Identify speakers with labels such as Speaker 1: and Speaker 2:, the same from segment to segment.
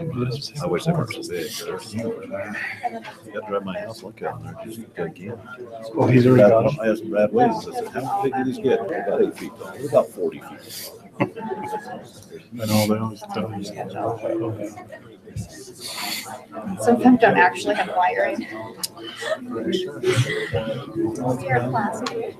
Speaker 1: I wish they weren't so big. You got to drive my house, look out there, just gigantic.
Speaker 2: Oh, he's already got them.
Speaker 1: I asked Brad Williams, I said, how big do these get? They're about 8 feet tall. They're about 40 feet tall.
Speaker 2: I know they always tell you.
Speaker 3: Some of them don't actually have wiring. You're classy.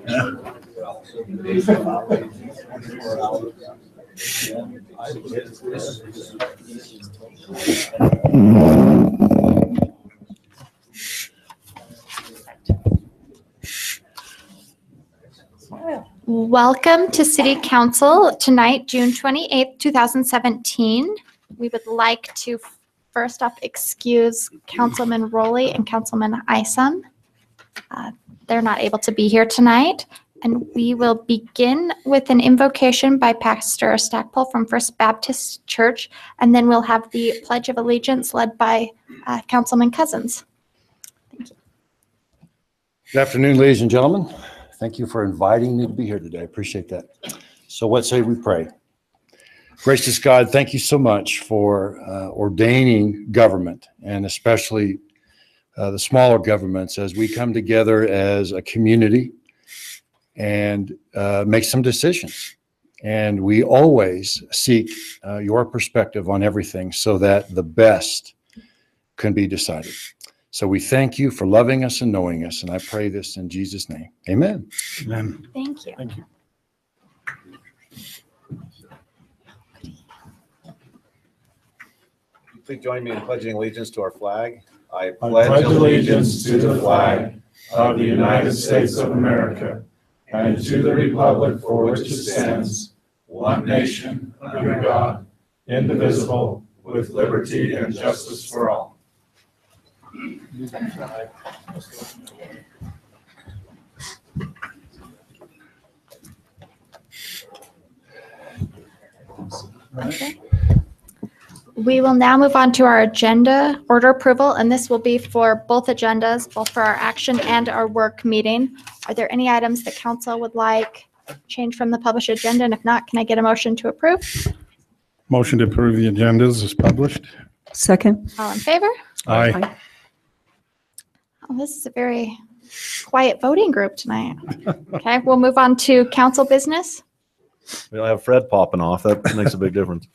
Speaker 3: Welcome to City Council tonight, June 28th, 2017. We would like to first off excuse Councilman Rowley and Councilman Isom. They're not able to be here tonight. And we will begin with an invocation by Pastor Stackpole from First Baptist Church, and then we'll have the Pledge of Allegiance led by Councilman Cousins. Thank you.
Speaker 4: Good afternoon, ladies and gentlemen. Thank you for inviting me to be here today. I appreciate that. So what say we pray? Gracious God, thank you so much for ordaining government, and especially the smaller governments, as we come together as a community and make some decisions. And we always seek your perspective on everything so that the best can be decided. So we thank you for loving us and knowing us. And I pray this in Jesus' name. Amen.
Speaker 2: Amen.
Speaker 3: Thank you.
Speaker 2: Thank you.
Speaker 1: Please join me in pledging allegiance to our flag. I
Speaker 5: pledge allegiance to the flag of the United States of America and to the republic for which it stands, one nation, under God, indivisible, with liberty and justice for all.
Speaker 3: Okay. We will now move on to our agenda order approval, and this will be for both agendas, both for our action and our work meeting. Are there any items that council would like change from the published agenda? And if not, can I get a motion to approve?
Speaker 2: Motion to approve the agendas is published.
Speaker 6: Second.
Speaker 3: All in favor?
Speaker 2: Aye.
Speaker 3: Oh, this is a very quiet voting group tonight. Okay, we'll move on to council business.
Speaker 1: We don't have Fred popping off. That makes a big difference.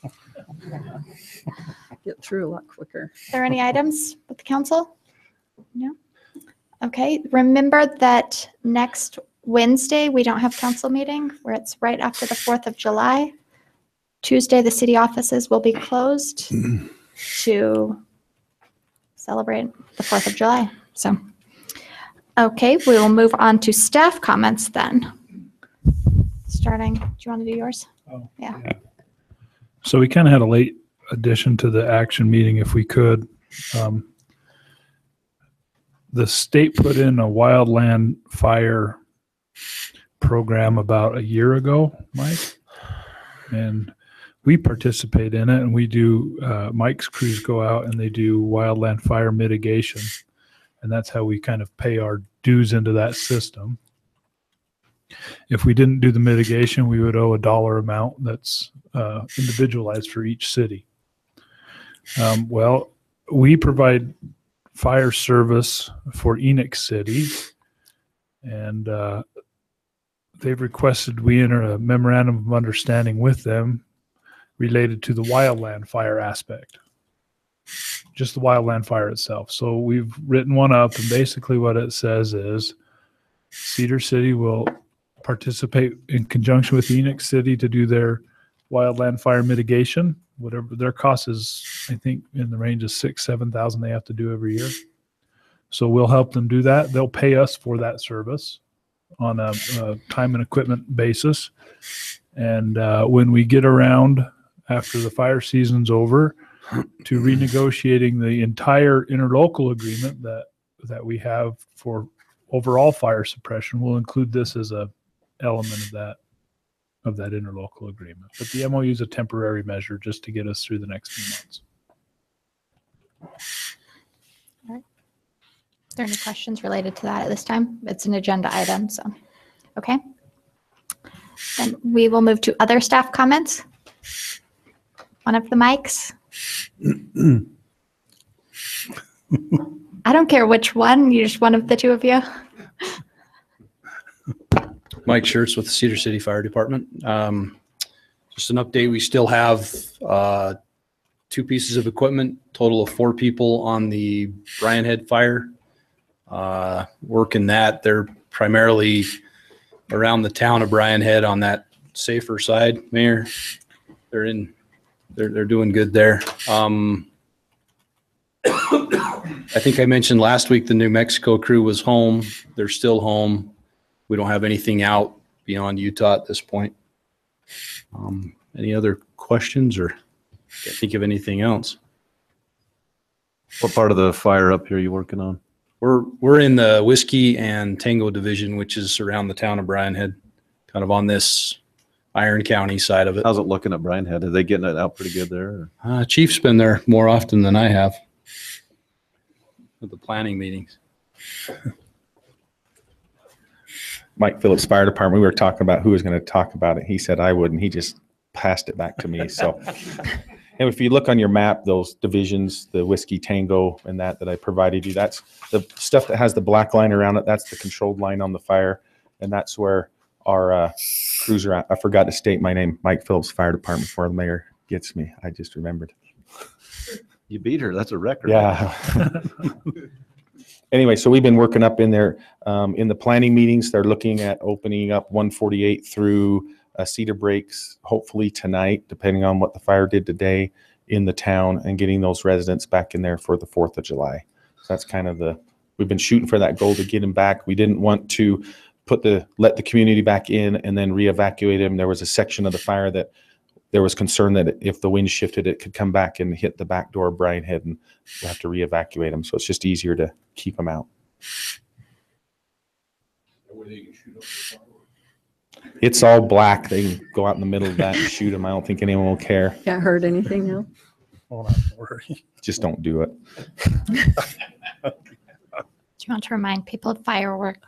Speaker 6: Get through a lot quicker.
Speaker 3: Are there any items with the council? No? Okay, remember that next Wednesday, we don't have council meeting, where it's right after the 4th of July. Tuesday, the city offices will be closed to celebrate the 4th of July. So, okay, we will move on to staff comments then. Starting, do you want to do yours?
Speaker 7: Oh,
Speaker 3: yeah.
Speaker 7: So we kind of had a late addition to the action meeting if we could. The state put in a wildland fire program about a year ago, Mike, and we participate in it, and we do, Mike's crews go out and they do wildland fire mitigation, and that's how we kind of pay our dues into that system. If we didn't do the mitigation, we would owe a dollar amount that's individualized for each city. Well, we provide fire service for Enoch City, and they've requested we enter a memorandum of understanding with them related to the wildland fire aspect, just the wildland fire itself. So we've written one up, and basically what it says is Cedar City will participate in conjunction with Enoch City to do their wildland fire mitigation. Whatever their cost is, I think in the range of $6,000-7,000 they have to do every year. So we'll help them do that. They'll pay us for that service on a time and equipment basis. And when we get around after the fire season's over to renegotiating the entire interlocal agreement that we have for overall fire suppression, we'll include this as a element of that interlocal agreement. But the MOU is a temporary measure just to get us through the next few months.
Speaker 3: All right. Are there any questions related to that at this time? It's an agenda item, so, okay. Then we will move to other staff comments. One of the mics. I don't care which one, you just one of the two of you.
Speaker 8: Mike Schertz with the Cedar City Fire Department. Just an update, we still have 2 pieces of equipment, total of 4 people on the Bryan Head fire. Working that, they're primarily around the town of Bryan Head on that safer side, Mayor. They're doing good there. I think I mentioned last week the New Mexico crew was home. They're still home. We don't have anything out beyond Utah at this point. Any other questions or can't think of anything else?
Speaker 1: What part of the fire up here are you working on?
Speaker 8: We're in the Whiskey and Tango division, which is around the town of Bryan Head, kind of on this Iron County side of it.
Speaker 1: How's it looking at Bryan Head? Are they getting it out pretty good there?
Speaker 8: Chief's been there more often than I have with the planning meetings.
Speaker 9: Mike Phillips Fire Department, we were talking about who was going to talk about it. He said I would, and he just passed it back to me. So, and if you look on your map, those divisions, the Whiskey Tango and that I provided you, that's the stuff that has the black line around it. That's the controlled line on the fire. And that's where our crews are at. I forgot to state my name, Mike Phillips Fire Department, before the mayor gets me. I just remembered.
Speaker 1: You beat her. That's a record.
Speaker 9: Yeah. Anyway, so we've been working up in there in the planning meetings. They're looking at opening up 148 through Cedar Breaks, hopefully tonight, depending on what the fire did today in the town, and getting those residents back in there for the 4th of July. So that's kind of we've been shooting for that goal to get them back. We didn't want to let the community back in and then re-evacuate them. There was a section of the fire that there was concern that if the wind shifted, it could come back and hit the back door of Bryan Head, and we'll have to re-evacuate them. So it's just easier to keep them out. It's all black. They can go out in the middle of that and shoot them. I don't think anyone will care.
Speaker 6: Can't hurt anything now.
Speaker 2: Hold on, don't worry.
Speaker 9: Just don't do it.
Speaker 3: Do you want to remind people of firework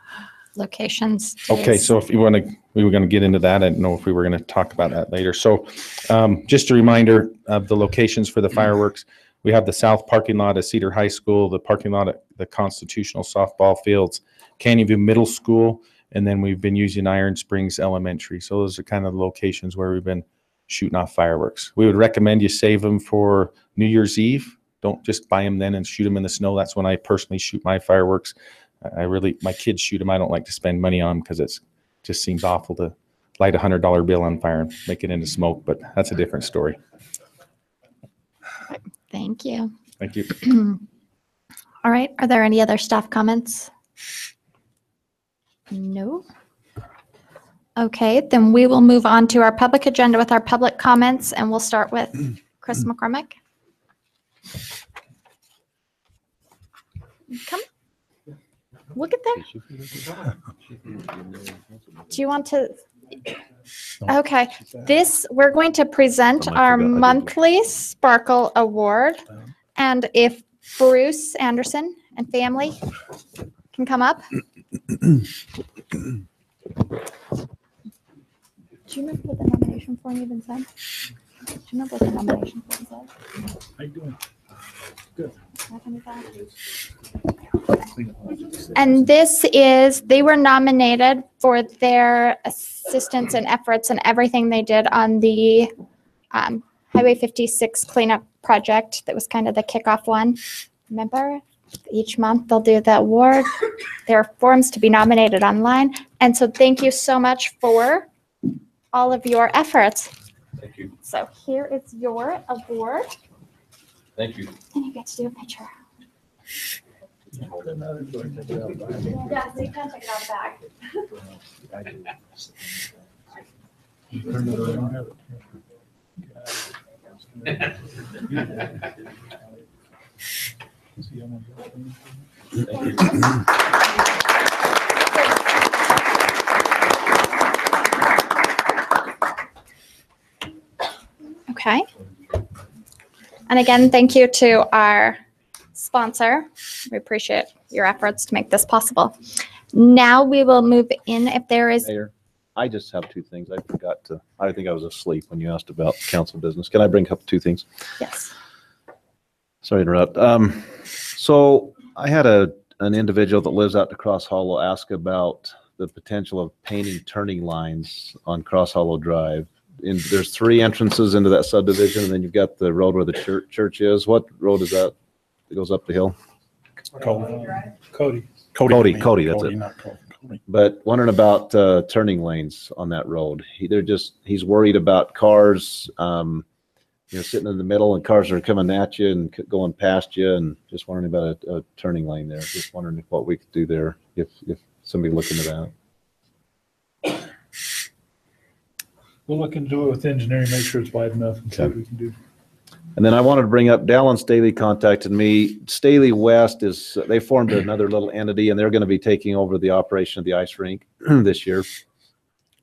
Speaker 3: locations?
Speaker 9: Okay, so if you want to, we were going to get into that. I didn't know if we were going to talk about that later. So just a reminder of the locations for the fireworks. We have the south parking lot at Cedar High School, the parking lot at the Constitutional softball fields, Canyon View Middle School, and then we've been using Iron Springs Elementary. So those are kind of the locations where we've been shooting off fireworks. We would recommend you save them for New Year's Eve. Don't just buy them then and shoot them in the snow. That's when I personally shoot my fireworks. My kids shoot them. I don't like to spend money on them because it just seems awful to light $100 bill on fire and make it into smoke, but that's a different story.
Speaker 3: Thank you.
Speaker 9: Thank you.
Speaker 3: All right. Are there any other staff comments? No. Okay, then we will move on to our public agenda with our public comments, and we'll start with Chris McCormick. Come. Look at that. Do you want to? Okay, we're going to present our monthly Sparkle Award. And if Bruce Anderson and family can come up. Do you remember what the nomination form even said? Do you remember what the nomination form said?
Speaker 2: How you doing? Good.
Speaker 3: And they were nominated for their assistance and efforts and everything they did on the Highway 56 cleanup project. That was kind of the kickoff one. Remember, each month they'll do the award. There are forms to be nominated online. And so thank you so much for all of your efforts.
Speaker 8: Thank you.
Speaker 3: So here is your award.
Speaker 8: Thank you.
Speaker 3: And you get to do a picture. Yeah, so you can take it out of the bag.
Speaker 2: Turn it around.
Speaker 3: Okay. And again, thank you to our sponsor. We appreciate your efforts to make this possible. Now we will move in if there is.
Speaker 1: Mayor, I just have 2 things. I think I was asleep when you asked about council business. Can I bring up 2 things?
Speaker 3: Yes.
Speaker 1: Sorry to interrupt. So I had an individual that lives out to Cross Hollow ask about the potential of painting turning lines on Cross Hollow Drive. And there's 3 entrances into that subdivision, and then you've got the road where the church is. What road is that that goes up the hill?
Speaker 7: Cody.
Speaker 1: Cody, that's it.
Speaker 2: not Cody.
Speaker 1: But wondering about turning lanes on that road. He's worried about cars, sitting in the middle and cars are coming at you and going past you, and just wondering about a turning lane there. Just wondering what we could do there if somebody look into that.
Speaker 7: We'll look into it with engineering, make sure it's wide enough and see what we can do.
Speaker 1: And then I wanted to bring up, Dallin Staley contacted me. Staley West they formed another little entity, and they're going to be taking over the operation of the ice rink this year.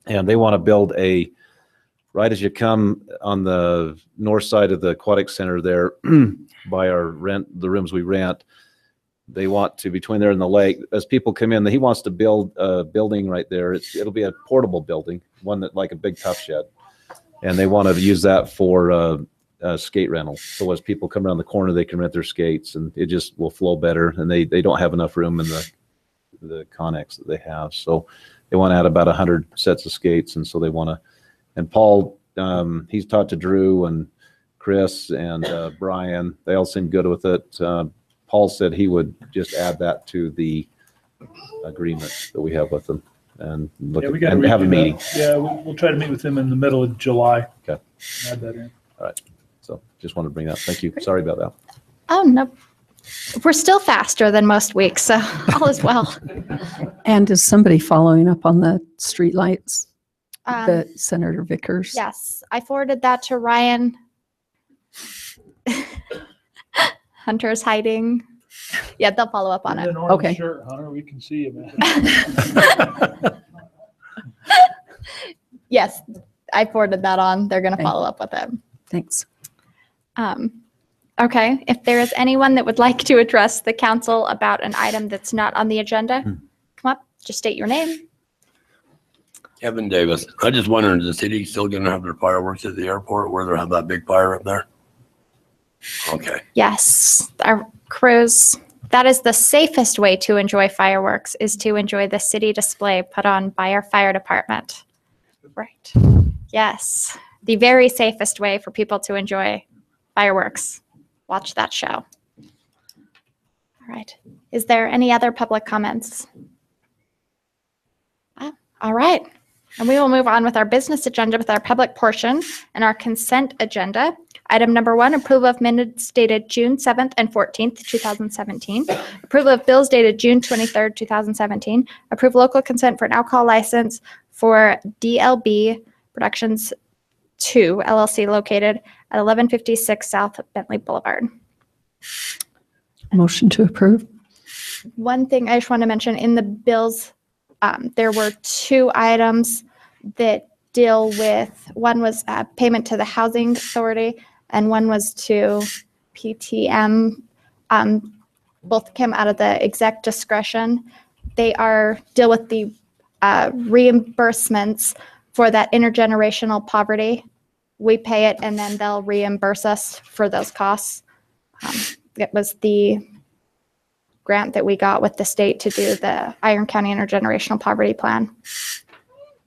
Speaker 1: And they want to build right as you come on the north side of the aquatic center there by the rooms we rent. They want to, between there and the lake, as people come in, he wants to build a building right there. It'll be a portable building, one that like a big tough shed. And they want to use that for skate rental. So as people come around the corner, they can rent their skates, and it just will flow better. And they don't have enough room in the Connex that they have. So they want to add about 100 sets of skates. And so they want to, and Paul, he's talked to Drew and Chris and Brian. They all seem good with it. Paul said he would just add that to the agreement that we have with them and have a meeting.
Speaker 7: Yeah, we'll try to meet with them in the middle of July.
Speaker 1: Okay.
Speaker 7: Add that in.
Speaker 1: All right. So just wanted to bring that. Thank you. Sorry about that.
Speaker 3: Oh, no. We're still faster than most weeks, so all is well.
Speaker 6: And is somebody following up on the streetlights?
Speaker 3: Um,
Speaker 6: Senator Vickers?
Speaker 3: Yes, I forwarded that to Ryan. Hunter's hiding. Yeah, they'll follow up on it.
Speaker 7: An orange
Speaker 6: Okay.
Speaker 7: shirt, Hunter, we can see you, man.
Speaker 3: Yes, I forwarded that on. They're going to
Speaker 6: Okay.
Speaker 3: follow up with it.
Speaker 6: Thanks.
Speaker 3: Okay, if there is anyone that would like to address the council about an item that's not on the agenda, come up, just state your name.
Speaker 10: Kevin Davis. I just wondered, is the city still gonna have their fireworks at the airport where they'll have that big fire up there? Okay.
Speaker 3: Yes, our crews, that is the safest way to enjoy fireworks, is to enjoy the city display put on by our fire department. Right. Yes, the very safest way for people to enjoy fireworks. Watch that show. All right. Is there any other public comments? All right. And we will move on with our business agenda with our public portion and our consent agenda. Item number 1, approval of minutes dated June 7th and 14th, 2017. Approval of bills dated June 23rd, 2017. Approve local consent for an alcohol license for DLB Productions 2 LLC located at 1156 South Bentley Boulevard.
Speaker 6: Motion to approve?
Speaker 3: One thing I just want to mention in the bills, there were 2 items that deal with, one was payment to the Housing Authority and one was to PTM. Both came out of the exec discretion. They deal with the reimbursements for that intergenerational poverty. We pay it and then they'll reimburse us for those costs. It was the grant that we got with the state to do the Iron County Intergenerational Poverty Plan.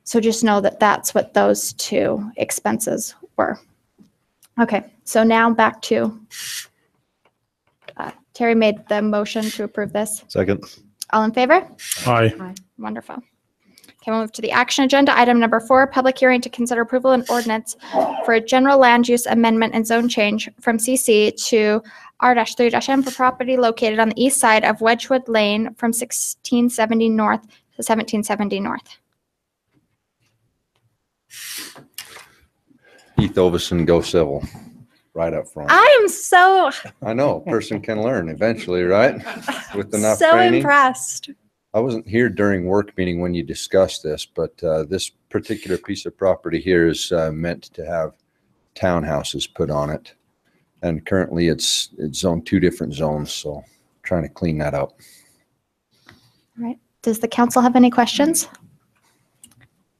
Speaker 3: So just know that that's what those 2 expenses were. Okay, so now back to, Terry made the motion to approve this.
Speaker 1: Second.
Speaker 3: All in favor?
Speaker 2: Aye.
Speaker 3: Wonderful. Okay, we'll move to the action agenda. Item number 4, public hearing to consider approval and ordinance for a general land use amendment and zone change from CC to R-3-M for property located on the east side of Wedgewood Lane from 1670 north to 1770 north.
Speaker 11: Heath Ovison, Go Civil, right up front.
Speaker 3: I am so,
Speaker 11: I know, a person can learn eventually, right? With enough
Speaker 3: so
Speaker 11: training.
Speaker 3: impressed.
Speaker 11: I wasn't here during work meeting when you discussed this, but this particular piece of property here is meant to have townhouses put on it. And currently it's zoned 2 different zones, so trying to clean that up.
Speaker 3: All right. Does the council have any questions?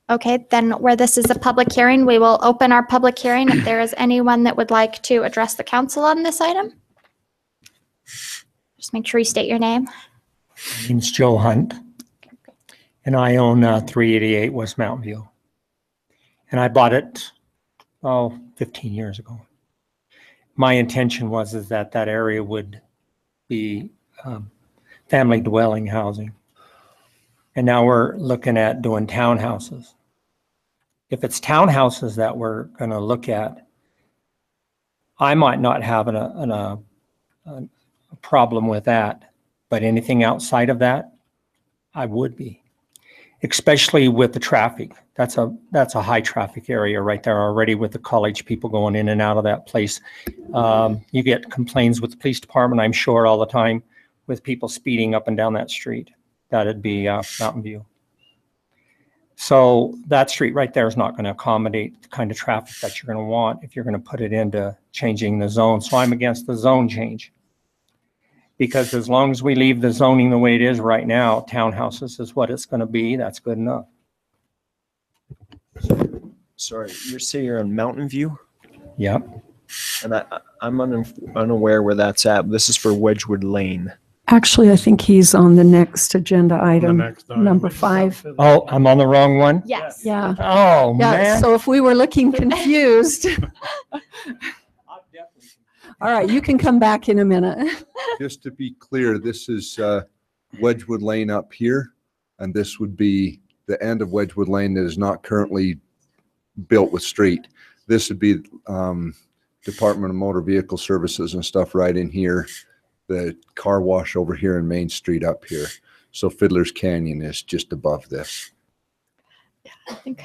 Speaker 3: Okay, then where this is a public hearing, we will open our public hearing if there is anyone that would like to address the council on this item. Just make sure you state your name.
Speaker 12: My name's Joe Hunt, and I own 388 West Mountain View. And I bought it, 15 years ago. My intention was that area would be family dwelling housing. And now we're looking at doing townhouses. If it's townhouses that we're going to look at, I might not have a problem with that, but anything outside of that, I would be, especially with the traffic. That's a high traffic area right there already with the college people going in and out of that place. You get complaints with the police department, I'm sure, all the time with people speeding up and down that street. That'd be Mountain View. So that street right there is not going to accommodate the kind of traffic that you're going to want if you're going to put it into changing the zone. So I'm against the zone change. Because as long as we leave the zoning the way it is right now, townhouses is what it's going to be. That's good enough.
Speaker 13: Sorry, you're on Mountain View?
Speaker 12: Yep.
Speaker 13: And I'm unaware where that's at. This is for Wedgwood Lane.
Speaker 6: Actually, I think he's on the next agenda item, number 5.
Speaker 12: Oh, I'm on the wrong one?
Speaker 3: Yes.
Speaker 6: Yeah.
Speaker 12: Oh,
Speaker 6: Yeah,
Speaker 12: man.
Speaker 6: so if we were looking confused. All right, you can come back in a minute.
Speaker 11: Just to be clear, this is Wedgwood Lane up here, and this would be the end of Wedgwood Lane that is not currently built with street. This would be Department of Motor Vehicle Services and stuff right in here. The car wash over here in Main Street up here. So Fiddler's Canyon is just above this.
Speaker 3: Yeah, I think.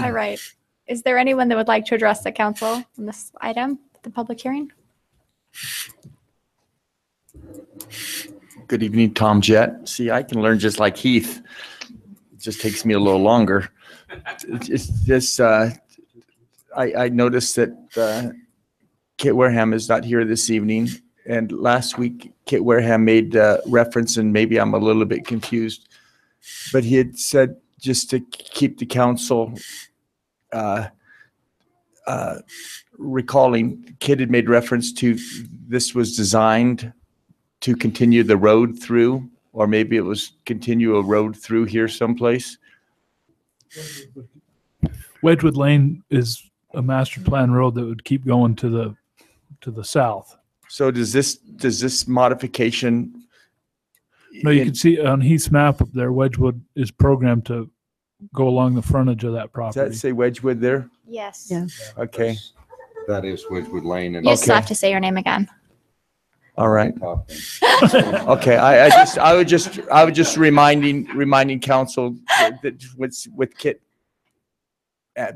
Speaker 3: All right. Is there anyone that would like to address the council on this item, the public hearing?
Speaker 14: Good evening, Tom Jett. See, I can learn just like Heath. It just takes me a little longer. It's just, I noticed that Kit Wareham is not here this evening. And last week, Kit Wareham made reference, and maybe I'm a little bit confused, but he had said just to keep the council recalling, Kit had made reference to this was designed to continue the road through, or maybe it was continue a road through here someplace.
Speaker 7: Wedgwood Lane is a master plan road that would keep going to the south.
Speaker 14: So does this modification?
Speaker 7: No, you can see on Heath's map up there, Wedgwood is programmed to go along the frontage of that
Speaker 14: Does
Speaker 7: property.
Speaker 14: that say Wedgwood there?
Speaker 3: Yes.
Speaker 6: Yeah.
Speaker 14: Okay.
Speaker 11: That is Wedgwood Lane. And
Speaker 3: You just have to say your name again.
Speaker 14: All right. Okay. I would just reminding council that with Kit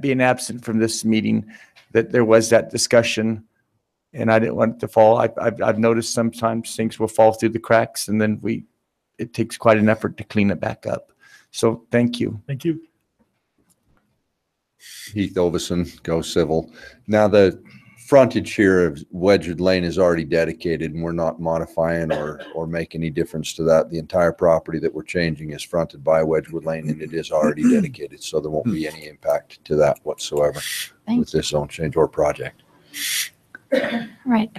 Speaker 14: being absent from this meeting, that there was that discussion, and I didn't want it to fall. I've noticed sometimes things will fall through the cracks, and then it takes quite an effort to clean it back up. So thank you.
Speaker 7: Thank you.
Speaker 11: Heath Ovison, Go Civil. Now the frontage here of Wedgwood Lane is already dedicated, and we're not modifying or make any difference to that. The entire property that we're changing is fronted by Wedgwood Lane, and it is already dedicated, so there won't be any impact to that whatsoever with this zone change or project.
Speaker 3: Right.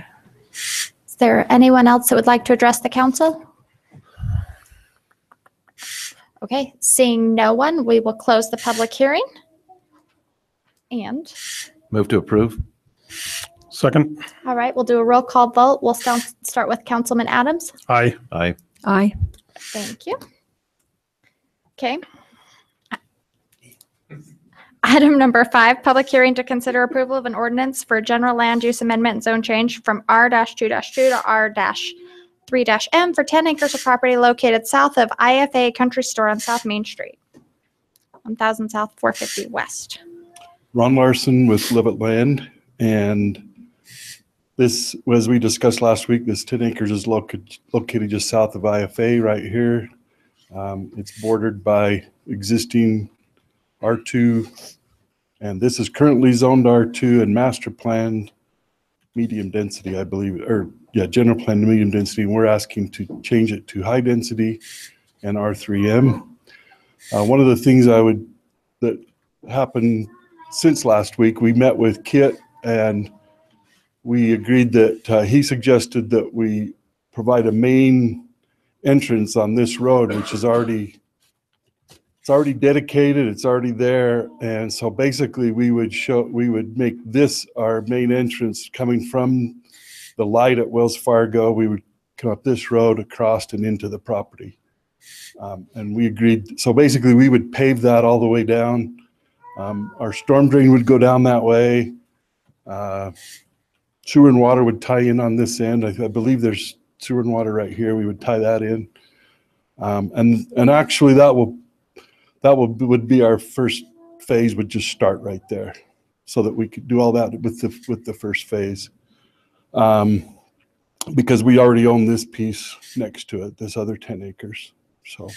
Speaker 3: Is there anyone else that would like to address the council? Okay, seeing no one, we will close the public hearing. And,
Speaker 1: Move to approve.
Speaker 2: Second.
Speaker 3: all right, we'll do a roll call vote. We'll start with Councilman Adams.
Speaker 2: Aye.
Speaker 1: Aye.
Speaker 6: Aye.
Speaker 3: Thank you. Okay. Item number 5, public hearing to consider approval of an ordinance for general land use amendment and zone change from R-2-2 to R-3-M for 10 acres of property located south of IFA Country Store on South Main Street, 1000 South 450 West.
Speaker 15: Ron Larson with Live It Land, and this, as we discussed last week, this 10 acres is located just south of IFA right here. It's bordered by existing R2, and this is currently zoned R2 and master plan medium density, I believe, or yeah, general plan medium density, and we're asking to change it to high density and R3M. One of the things that happened since last week, we met with Kit, and we agreed that he suggested that we provide a main entrance on this road, which is already dedicated, it's already there. And so basically we would make this our main entrance coming from the light at Wells Fargo. We would come up this road across and into the property. And we agreed. So basically we would pave that all the way down. Our storm drain would go down that way. Sewer and water would tie in on this end. I believe there's sewer and water right here. We would tie that in. And actually would be our first phase, would just start right there so that we could do all that with the first phase. Because we already own this piece next to it, this other 10 acres.
Speaker 1: So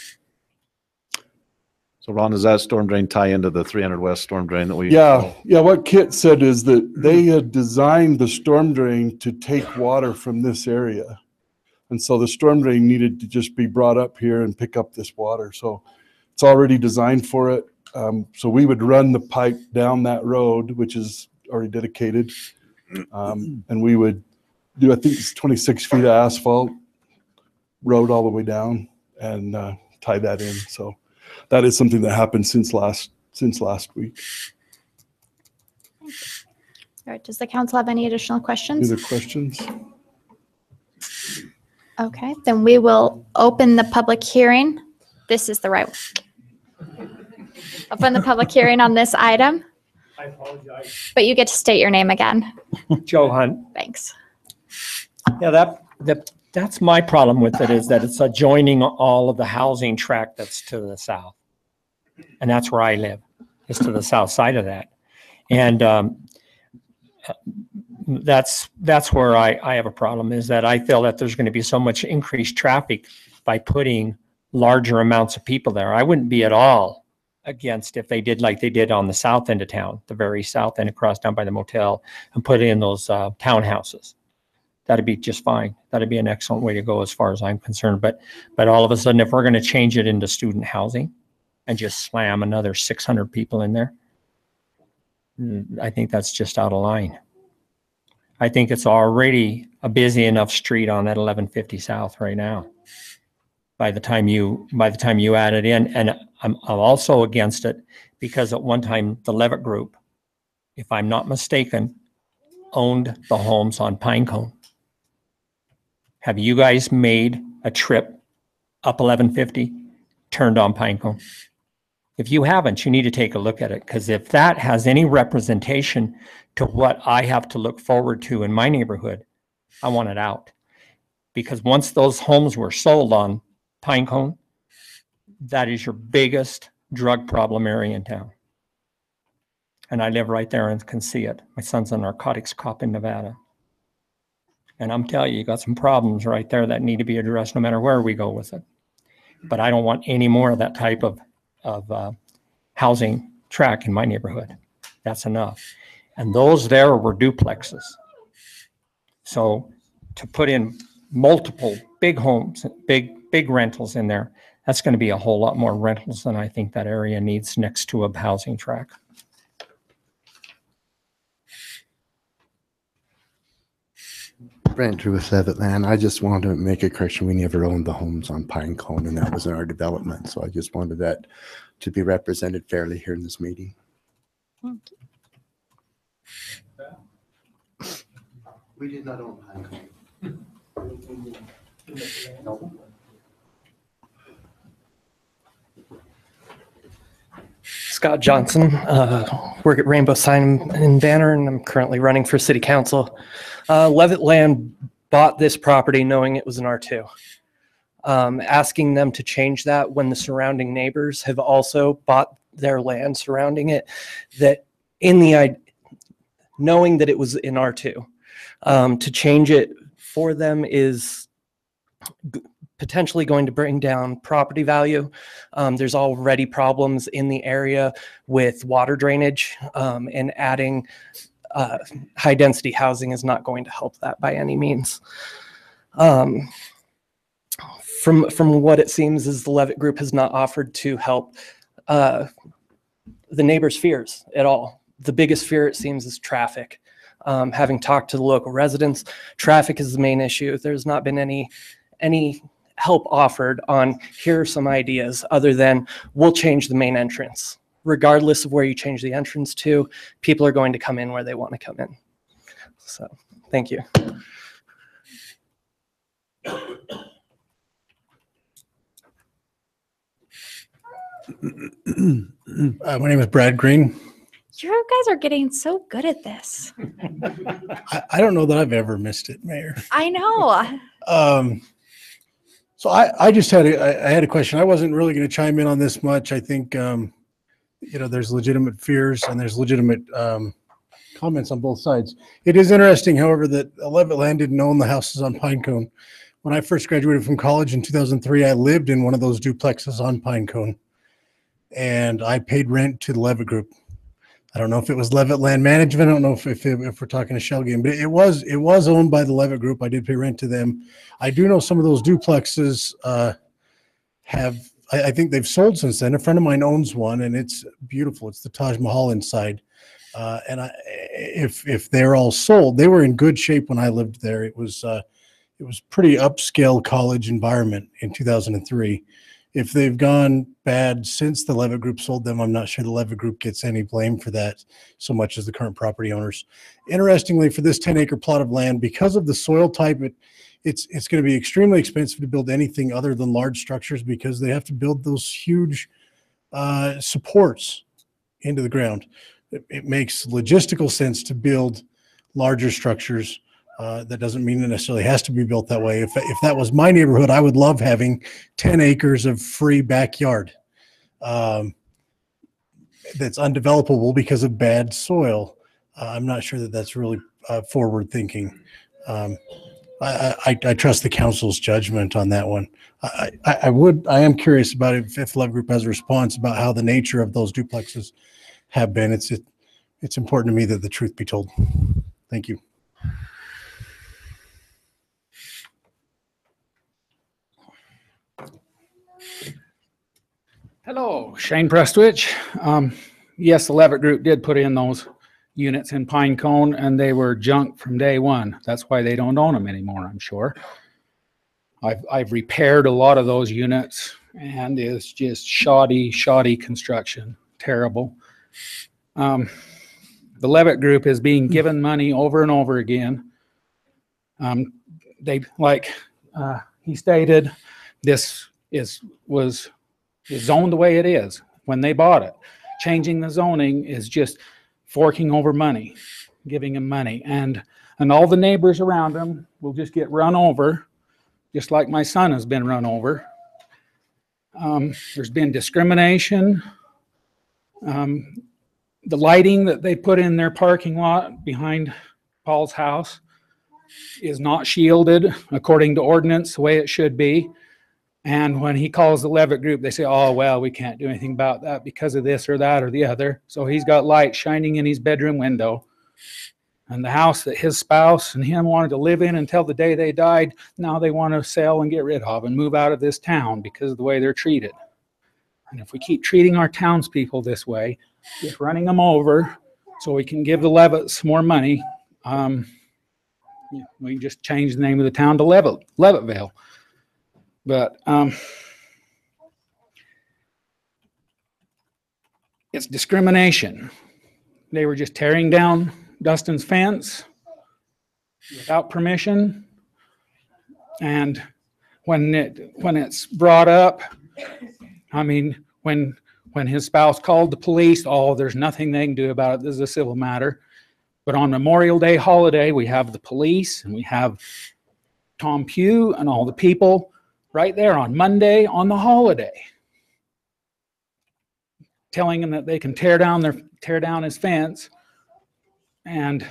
Speaker 1: Ron, does that storm drain tie into the 300 West storm drain that we?
Speaker 15: Yeah. What Kit said is that they had designed the storm drain to take water from this area. And so the storm drain needed to just be brought up here and pick up this water. So it's already designed for it. So we would run the pipe down that road, which is already dedicated. And we would do, I think it's 26 feet of asphalt road all the way down and tie that in. So that is something that happened since last week.
Speaker 3: All right, does the council have any additional questions?
Speaker 15: Any other questions?
Speaker 3: Okay, then we will open the public hearing. This is the right one. Open the public hearing on this item.
Speaker 12: I apologize.
Speaker 3: But you get to state your name again.
Speaker 12: Joe Hunt.
Speaker 3: Thanks.
Speaker 12: Yeah, that's my problem with it, is that it's adjoining all of the housing tract that's to the south. And that's where I live, is to the south side of that. And that's where I have a problem, is that I feel that there's going to be so much increased traffic by putting larger amounts of people there. I wouldn't be at all against if they did like they did on the south end of town, the very south end, across down by the motel, and put in those townhouses. That'd be just fine. That'd be an excellent way to go as far as I'm concerned. But all of a sudden, if we're going to change it into student housing and just slam another 600 people in there, I think that's just out of line. I think it's already a busy enough street on that 1150 South right now. By the time you add it in, and I'm also against it because at one time the Levitt Group, if I'm not mistaken, owned the homes on Pinecone. Have you guys made a trip up 1150, turned on Pinecone? If you haven't, you need to take a look at it, because if that has any representation to what I have to look forward to in my neighborhood, I want it out. Because once those homes were sold on Pinecone, that is your biggest drug problem area in town. And I live right there and can see it. My son's a narcotics cop in Nevada. And I'm telling you, you got some problems right there that need to be addressed no matter where we go with it. But I don't want any more of that type of housing track in my neighborhood. That's enough. And those there were duplexes. So to put in multiple big homes, big rentals in there, that's going to be a whole lot more rentals than I think that area needs next to a housing track.
Speaker 16: Brent Drew with Levitt Land. I just wanted to make a correction. We never owned the homes on Pinecone, and that was in our development. So I just wanted that to be represented fairly here in this meeting.
Speaker 3: Thank you.
Speaker 16: We did not own Pinecone. No.
Speaker 17: Scott Johnson, work at Rainbow Sign and Banner, and I'm currently running for city council. Levitt Land bought this property knowing it was an R2. Asking them to change that when the surrounding neighbors have also bought their land surrounding it, that knowing that it was in R2, to change it for them is potentially going to bring down property value. There's already problems in the area with water drainage, and adding high density housing is not going to help that by any means. From what it seems is the Levitt Group has not offered to help the neighbors' fears at all. The biggest fear, it seems, is traffic. Having talked to the local residents, traffic is the main issue. There's not been any help offered on here are some ideas other than we'll change the main entrance. Regardless of where you change the entrance to, people are going to come in where they want to come in. So, thank you.
Speaker 2: My name is Brad Green.
Speaker 3: You guys are getting so good at this.
Speaker 2: I don't know that I've ever missed it, Mayor.
Speaker 3: I know.
Speaker 2: So I just had I had a question. I wasn't really going to chime in on this much. I think, there's legitimate fears and there's legitimate comments on both sides. It is interesting, however, that Levitt Land didn't own the houses on Pinecone. When I first graduated from college in 2003, I lived in one of those duplexes on Pinecone, and I paid rent to the Levitt Group. I don't know if it was Levitt Land Management. I don't know if we're talking a shell game, but it was owned by the Levitt Group. I did pay rent to them. I do know some of those duplexes I think they've sold since then. A friend of mine owns one, and it's beautiful. It's the Taj Mahal inside. If they're all sold, they were in good shape when I lived there. It was pretty upscale college environment in 2003. If they've gone bad since the Levitt Group sold them, I'm not sure the Levitt Group gets any blame for that so much as the current property owners. Interestingly, for this 10-acre plot of land, because of the soil type, it's going to be extremely expensive to build anything other than large structures because they have to build those huge supports into the ground. It makes logistical sense to build larger structures. That doesn't mean it necessarily has to be built that way. If that was my neighborhood, I would love having 10 acres of free backyard that's undevelopable because of bad soil. I'm not sure that that's really forward thinking. I trust the council's judgment on that one. I am curious about if Love Group has a response about how the nature of those duplexes have been. It's important to me that the truth be told. Thank you.
Speaker 18: Hello, Shane Prestwich. Yes, the Levitt Group did put in those units in Pinecone, and they were junk from day one. That's why they don't own them anymore, I'm sure. I've repaired a lot of those units, and it's just shoddy construction. Terrible. The Levitt Group is being given money over and over again. He stated, this was zoned the way it is when they bought it. Changing the zoning is just forking over money, giving them money, and all the neighbors around them will just get run over, just like my son has been run over. There's been discrimination. The lighting that they put in their parking lot behind Paul's house is not shielded according to ordinance the way it should be. And when he calls the Levitt Group, they say, oh, well, we can't do anything about that because of this or that or the other. So he's got light shining in his bedroom window. And the house that his spouse and him wanted to live in until the day they died, now they want to sell and get rid of and move out of this town because of the way they're treated. And if we keep treating our townspeople this way, just running them over so we can give the Levitts more money, we can just change the name of the town to Levittville. But it's discrimination. They were just tearing down Dustin's fence without permission. And when it's brought up, I mean, when his spouse called the police, oh, there's nothing they can do about it. This is a civil matter. But on Memorial Day holiday, we have the police and we have Tom Pugh and all the people right there on Monday on the holiday, telling him that they can tear down his fence, and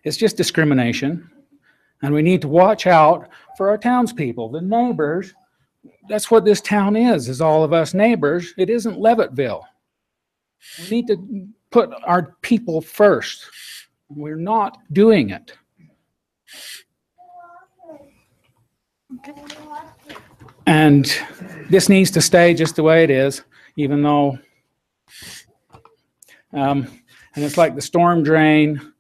Speaker 18: it's just discrimination. And we need to watch out for our townspeople, the neighbors. That's what this town is all of us neighbors. It isn't Levittville. We need to put our people first. We're not doing it. And this needs to stay just the way it is, even though, and it's like the storm drain.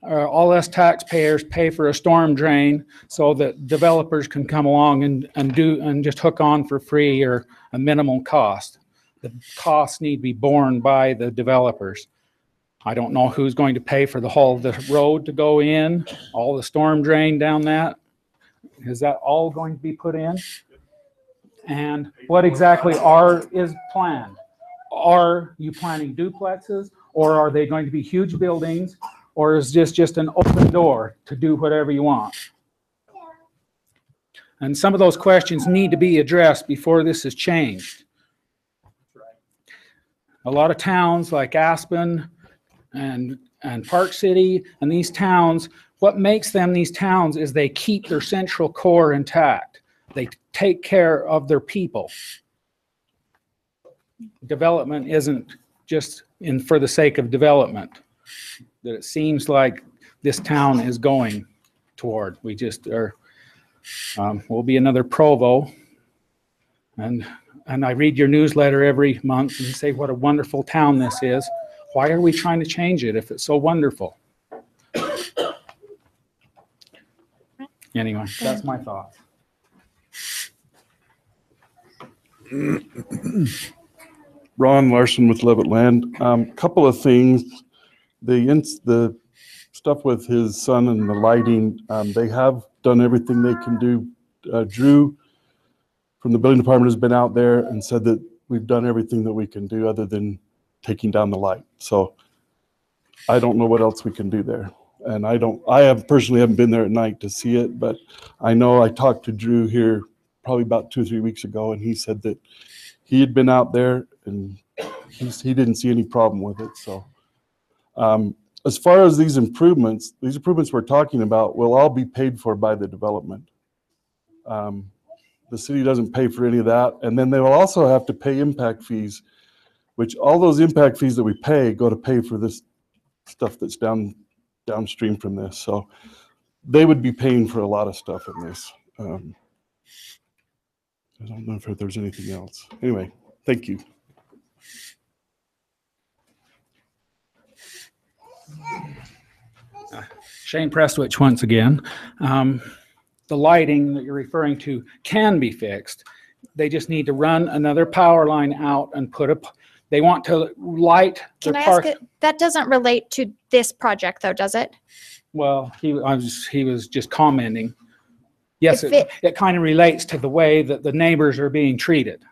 Speaker 18: all us taxpayers pay for a storm drain so that developers can come along and just hook on for free or a minimal cost. The costs need to be borne by the developers. I don't know who's going to pay for the whole of the road to go in, all the storm drain down that. Is that all going to be put in? And what exactly is planned? Are you planning duplexes, or are they going to be huge buildings, or is this just an open door to do whatever you want? And some of those questions need to be addressed before this is changed. A lot of towns like Aspen and Park City and these towns, what makes them these towns is they keep their central core intact. They take care of their people. Development isn't just for the sake of development that it seems like this town is going toward. We just are, we'll be another Provo. And I read your newsletter every month and say what a wonderful town this is. Why are we trying to change it if it's so wonderful? Anyway, that's my thoughts.
Speaker 15: Ron Larson with Levitt Land. Couple of things. The stuff with his son and the lighting, they have done everything they can do. Drew from the building department has been out there and said that we've done everything that we can do other than taking down the light. So I don't know what else we can do there. And I personally haven't been there at night to see it, but I know I talked to Drew here probably about 2 or 3 weeks ago, and he said that he had been out there and he didn't see any problem with it. So as far as these improvements we're talking about will all be paid for by the development. The city doesn't pay for any of that. And then they will also have to pay impact fees, which all those impact fees that we pay go to pay for this stuff that's downstream from this. So they would be paying for a lot of stuff in this. I don't know if there's anything else. Anyway, thank you.
Speaker 18: Shane Prestwich once again. The lighting that you're referring to can be fixed. They just need to run another power line out and they want to light
Speaker 3: Can
Speaker 18: their
Speaker 3: I
Speaker 18: park.
Speaker 3: ask it? That doesn't relate to this project though, does it?
Speaker 18: Well, he was just commenting. Yes, it kind of relates to the way that the neighbors are being treated.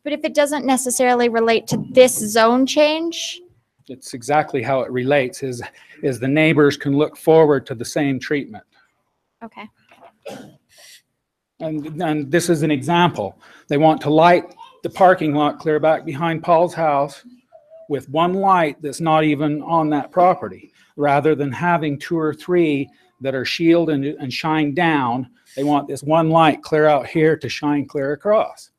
Speaker 3: But if it doesn't necessarily relate to this zone change,
Speaker 18: It's exactly how it relates is the neighbors can look forward to the same treatment.
Speaker 3: okay.
Speaker 18: And this is an example. They want to light the parking lot clear back behind Paul's house with one light that's not even on that property. Rather than having 2 or 3 that are shielded and shine down, they want this one light clear out here to shine clear across.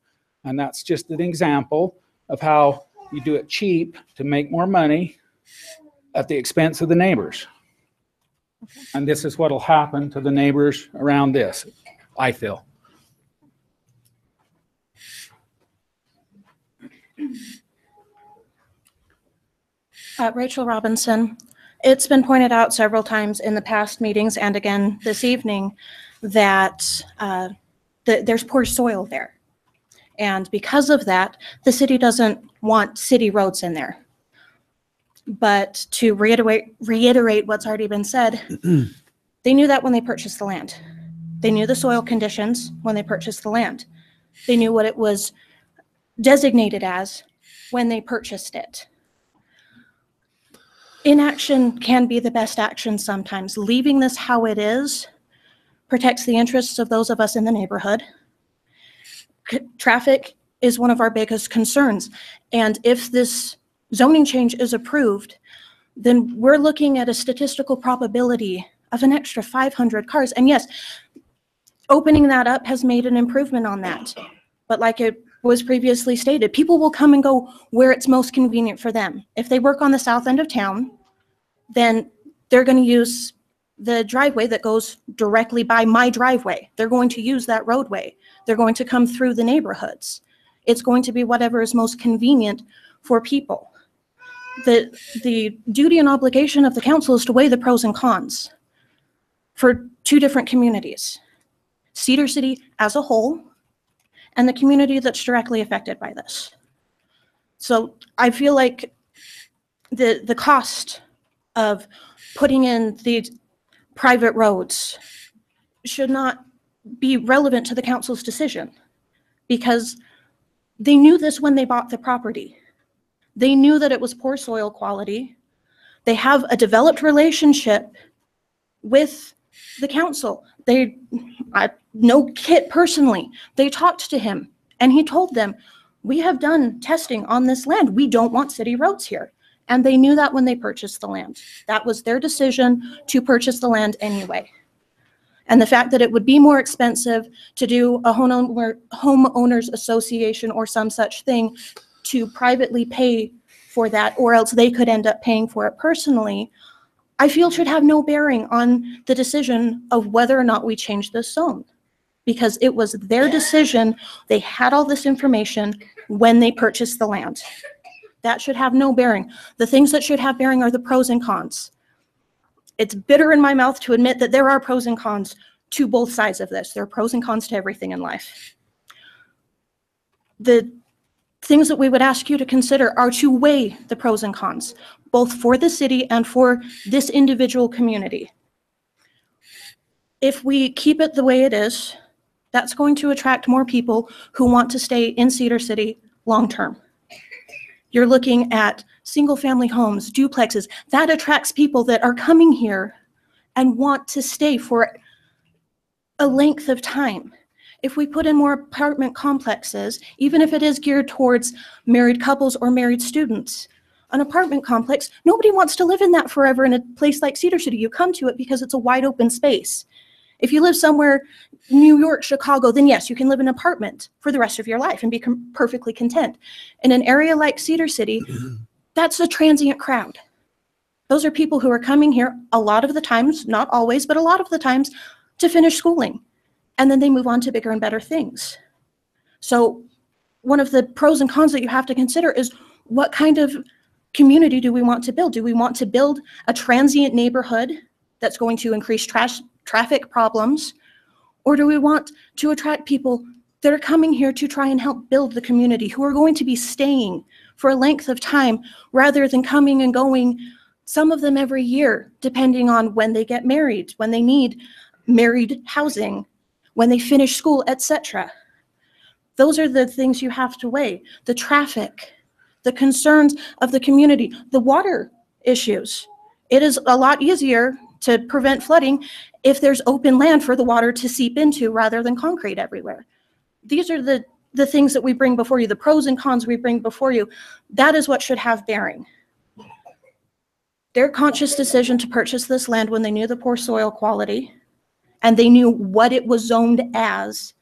Speaker 18: And that's just an example of how you do it cheap to make more money at the expense of the neighbors. And this is what will happen to the neighbors around this, I feel.
Speaker 19: Rachel Robinson. It's been pointed out several times in the past meetings and again this evening that there's poor soil there. And because of that, the city doesn't want city roads in there. But to reiterate what's already been said, they knew that when they purchased the land. They knew the soil conditions when they purchased the land. They knew what it was designated as when they purchased it. Inaction can be the best action sometimes. Leaving this how it is protects the interests of those of us in the neighborhood. Traffic is one of our biggest concerns. And if this zoning change is approved, then we're looking at a statistical probability of an extra 500 cars. And yes, opening that up has made an improvement on that. But like it was previously stated, people will come and go where it's most convenient for them. If they work on the south end of town, then they're going to use the driveway that goes directly by my driveway. They're going to use that roadway. They're going to come through the neighborhoods. It's going to be whatever is most convenient for people. the duty and obligation of the council is to weigh the pros and cons for two different communities, Cedar City as a whole and the community that's directly affected by this. So I feel like the cost of putting in these private roads should not be relevant to the council's decision, because they knew this when they bought the property. They knew that it was poor soil quality. They have a developed relationship with the council. I know Kit personally. They talked to him and he told them, we have done testing on this land. We don't want city roads here. And they knew that when they purchased the land. That was their decision to purchase the land anyway. And the fact that it would be more expensive to do a homeowners association or some such thing to privately pay for that, or else they could end up paying for it personally, I feel should have no bearing on the decision of whether or not we change this zone, because it was their decision. They had all this information when they purchased the land. That should have no bearing. The things that should have bearing are the pros and cons. It's bitter in my mouth to admit that there are pros and cons to both sides of this. There are pros and cons to everything in life. The things that we would ask you to consider are to weigh the pros and cons, both for the city and for this individual community. If we keep it the way it is, that's going to attract more people who want to stay in Cedar City long-term. You're looking at single-family homes, duplexes. That attracts people that are coming here and want to stay for a length of time. If we put in more apartment complexes, even if it is geared towards married couples or married students, an apartment complex, nobody wants to live in that forever in a place like Cedar City. You come to it because it's a wide open space. If you live somewhere, New York, Chicago, then yes, you can live in an apartment for the rest of your life and be perfectly content. In an area like Cedar City, that's a transient crowd. Those are people who are coming here a lot of the times, not always, but a lot of the times, to finish schooling. And then they move on to bigger and better things. So one of the pros and cons that you have to consider is, what kind of community do we want to build? Do we want to build a transient neighborhood that's going to increase traffic problems? Or do we want to attract people that are coming here to try and help build the community, who are going to be staying for a length of time rather than coming and going, some of them every year, depending on when they get married, when they need married housing, when they finish school, etc. Those are the things you have to weigh. The traffic, the concerns of the community, the water issues. It is a lot easier to prevent flooding if there's open land for the water to seep into rather than concrete everywhere. These are the things that we bring before you, the pros and cons we bring before you. That is what should have bearing. Their conscious decision to purchase this land when they knew the poor soil quality and they knew what it was zoned as,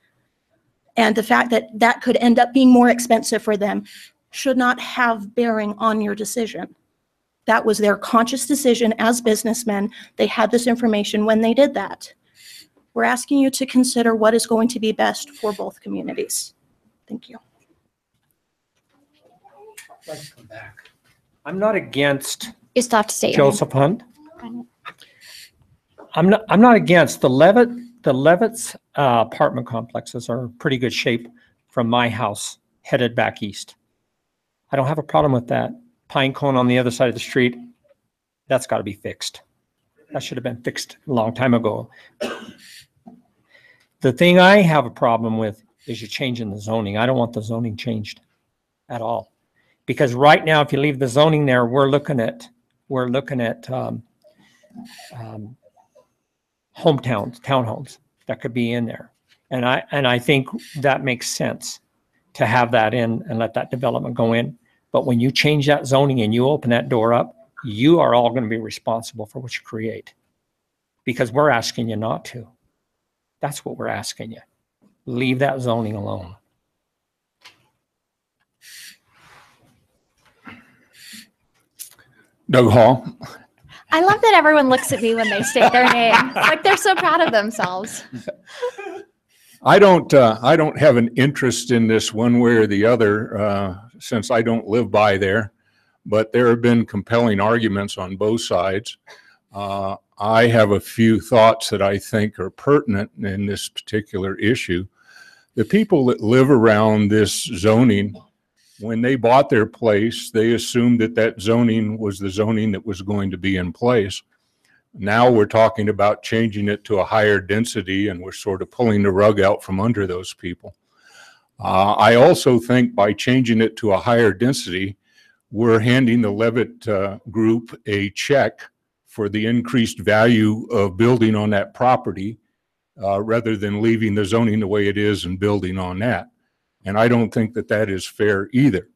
Speaker 19: and the fact that that could end up being more expensive for them, should not have bearing on your decision. That was their conscious decision as businessmen. They had this information when they did that. We're asking you to consider what is going to be best for both communities. Thank you.
Speaker 12: Let's come back. I'm not against
Speaker 3: You still have to state your name.
Speaker 12: Joseph Hunt. I'm not against the Levitt's apartment complexes are in pretty good shape from my house headed back east. I don't have a problem with that. Pine Cone on the other side of the street, that's got to be fixed. That should have been fixed a long time ago. The thing I have a problem with is you changing the zoning. I don't want the zoning changed at all. Because right now, if you leave the zoning there, we're looking at hometowns, townhomes that could be in there. And I think that makes sense to have that in and let that development go in. But when you change that zoning and you open that door up, you are all going to be responsible for what you create, because we're asking you not to. That's what we're asking you. Leave that zoning alone.
Speaker 5: Doug Hall.
Speaker 3: I love that everyone looks at me when they state their name. Like they're so proud of themselves.
Speaker 5: I don't have an interest in this one way or the other, since I don't live by there.
Speaker 20: but there have been compelling arguments on both sides. I have a few thoughts that I think are pertinent in this particular issue. The people that live around this zoning, when they bought their place, they assumed that that zoning was the zoning that was going to be in place. Now we're talking about changing it to a higher density, and we're sort of pulling the rug out from under those people. I also think by changing it to a higher density, we're handing the Levitt group a check for the increased value of building on that property rather than leaving the zoning the way it is and building on that. And I don't think that that is fair either.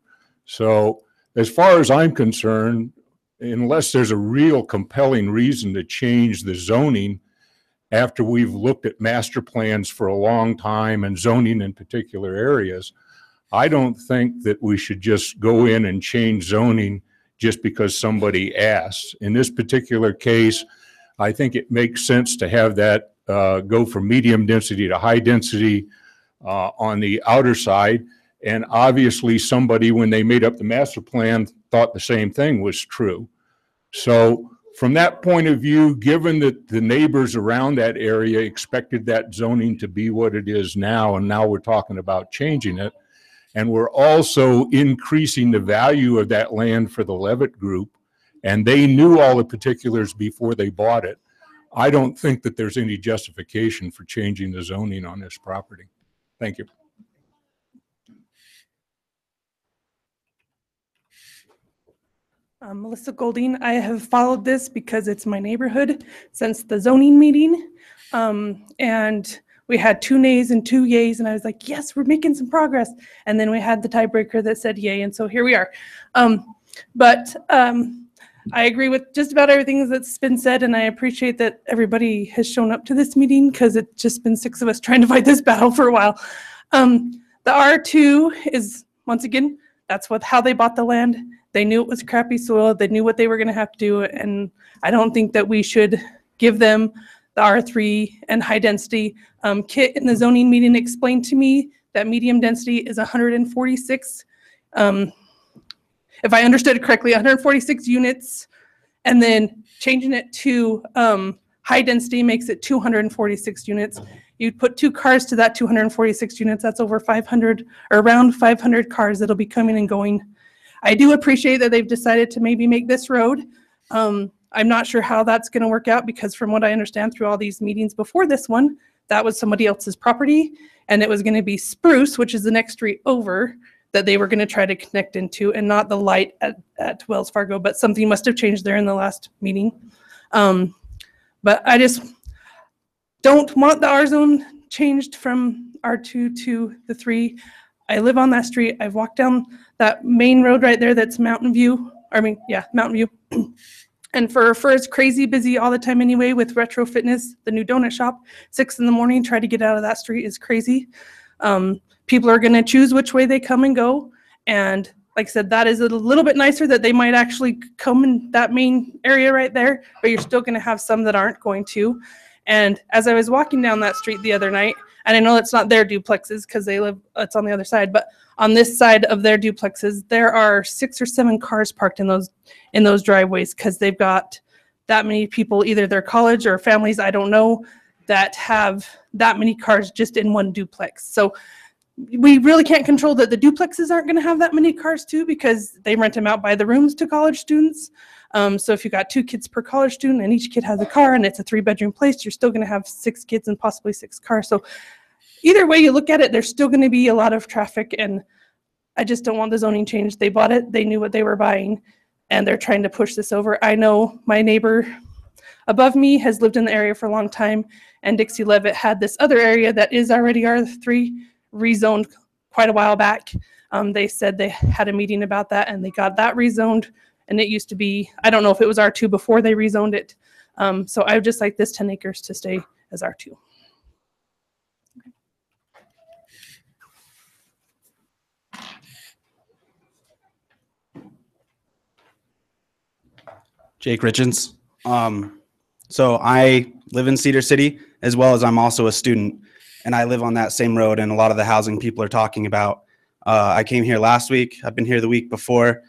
Speaker 20: So as far as I'm concerned, unless there's a real compelling reason to change the zoning after we've looked at master plans for a long time and zoning in particular areas, I don't think that we should just go in and change zoning just because somebody asks. In this particular case, I think it makes sense to have that go from medium density to high density on the outer side. And obviously somebody, when they made up the master plan, thought the same thing was true. So from that point of view, given that the neighbors around that area expected that zoning to be what it is now, and now we're talking about changing it, and we're also increasing the value of that land for the Levitt group, and they knew all the particulars before they bought it, I don't think that there's any justification for changing the zoning on this property. Thank you.
Speaker 21: Melissa Golding. I have followed this because it's my neighborhood since the zoning meeting. And we had 2 nays and 2 yays, and I was like, yes, we're making some progress. And then we had the tiebreaker that said yay, and so here we are. I agree with just about everything that's been said, and I appreciate that everybody has shown up to this meeting because it's just been 6 of us trying to fight this battle for a while. The R2 is, once again, that's how they bought the land. They knew it was crappy soil. They knew what they were going to have to do, and I don't think that we should give them the R3 and high density. Kit in the zoning meeting explained to me that medium density is 146. If I understood it correctly, 146 units, and then changing it to high density makes it 246 units. You put 2 cars to that 246 units, that's over 500, or around 500 cars that'll be coming and going. I do appreciate that they've decided to maybe make this road. I'm not sure how that's going to work out because from what I understand through all these meetings before this one, that was somebody else's property, and it was going to be Spruce, which is the next street over, that they were going to try to connect into, and not the light at Wells Fargo, but something must have changed there in the last meeting. But I just don't want the R zone changed from R2 to the 3. I live on that street. I've walked down that main road right there that's Mountain View. Mountain View. And for it's crazy busy all the time anyway with Retro Fitness, the new donut shop, 6 in the morning, try to get out of that street is crazy. People are going to choose which way they come and go. And like I said, that is a little bit nicer that they might actually come in that main area right there, but you're still going to have some that aren't going to. And as I was walking down that street the other night, and I know it's not their duplexes because it's on the other side, but on this side of their duplexes, there are 6 or 7 cars parked in those driveways because they've got that many people, either their college or families, I don't know, that have that many cars just in one duplex. So we really can't control that the duplexes aren't going to have that many cars too because they rent them out by the rooms to college students. So if you got 2 kids per college student and each kid has a car and it's a 3-bedroom place, you're still going to have 6 kids and possibly 6 cars. So either way you look at it, there's still going to be a lot of traffic, and I just don't want the zoning changed. They bought it, they knew what they were buying, and they're trying to push this over. I know my neighbor above me has lived in the area for a long time, and Dixie Levitt had this other area that is already R3 rezoned quite a while back. They said they had a meeting about that and they got that rezoned, and it used to be, I don't know if it was R2 before they rezoned it. So I would just like this 10 acres to stay as R2.
Speaker 22: Jake Richens. So I live in Cedar City, as well as I'm also a student, and I live on that same road, and a lot of the housing people are talking about. I came here last week. I've been here the week before.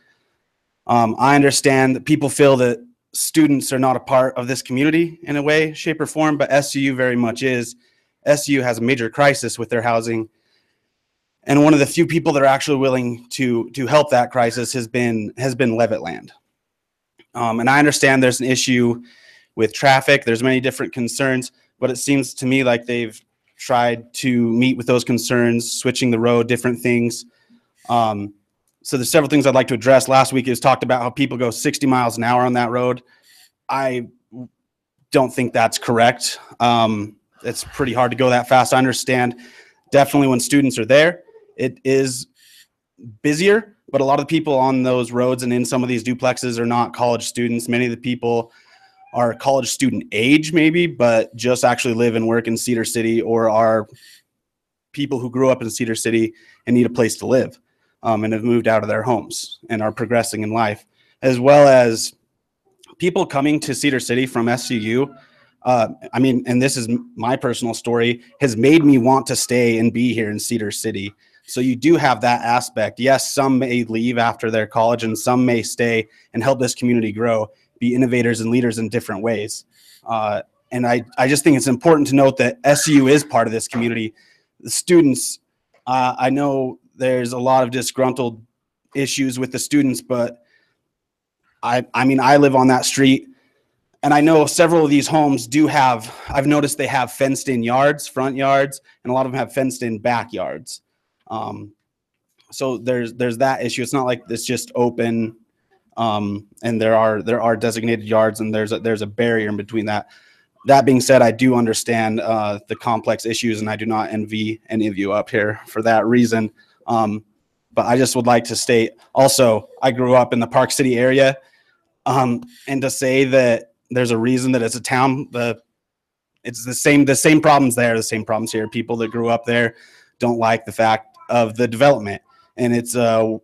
Speaker 22: I understand that people feel that students are not a part of this community in a way, shape, or form, but SUU very much is. SUU has a major crisis with their housing. And one of the few people that are actually willing to help that crisis has been Levitt Land. And I understand there's an issue with traffic. There's many different concerns, but it seems to me like they've tried to meet with those concerns, switching the road, different things. So there's several things I'd like to address. Last week it was talked about how people go 60 miles an hour on that road. I don't think that's correct. It's pretty hard to go that fast. I understand definitely when students are there, it is busier, but a lot of the people on those roads and in some of these duplexes are not college students. Many of the people are college student age maybe, but just actually live and work in Cedar City, or are people who grew up in Cedar City and need a place to live, and have moved out of their homes and are progressing in life, as well as people coming to Cedar City from SUU. I mean, and this is my personal story, has made me want to stay and be here in Cedar City. So you do have that aspect. Yes, some may leave after their college and some may stay and help this community grow, be innovators and leaders in different ways. And I just think it's important to note that SUU is part of this community. The students, I know there's a lot of disgruntled issues with the students, but I mean, I live on that street. And I know several of these homes do have, I've noticed they have fenced in yards, front yards, and a lot of them have fenced in backyards. So there's that issue. It's not like it's just open, and there are designated yards, and there's a barrier in between that. That being said, I do understand the complex issues, and I do not envy any of you up here for that reason. But I just would like to state also, I grew up in the Park City area, and to say that there's a reason that it's a town, it's the same problems there, the same problems here. People that grew up there don't like the fact of the development, and it's a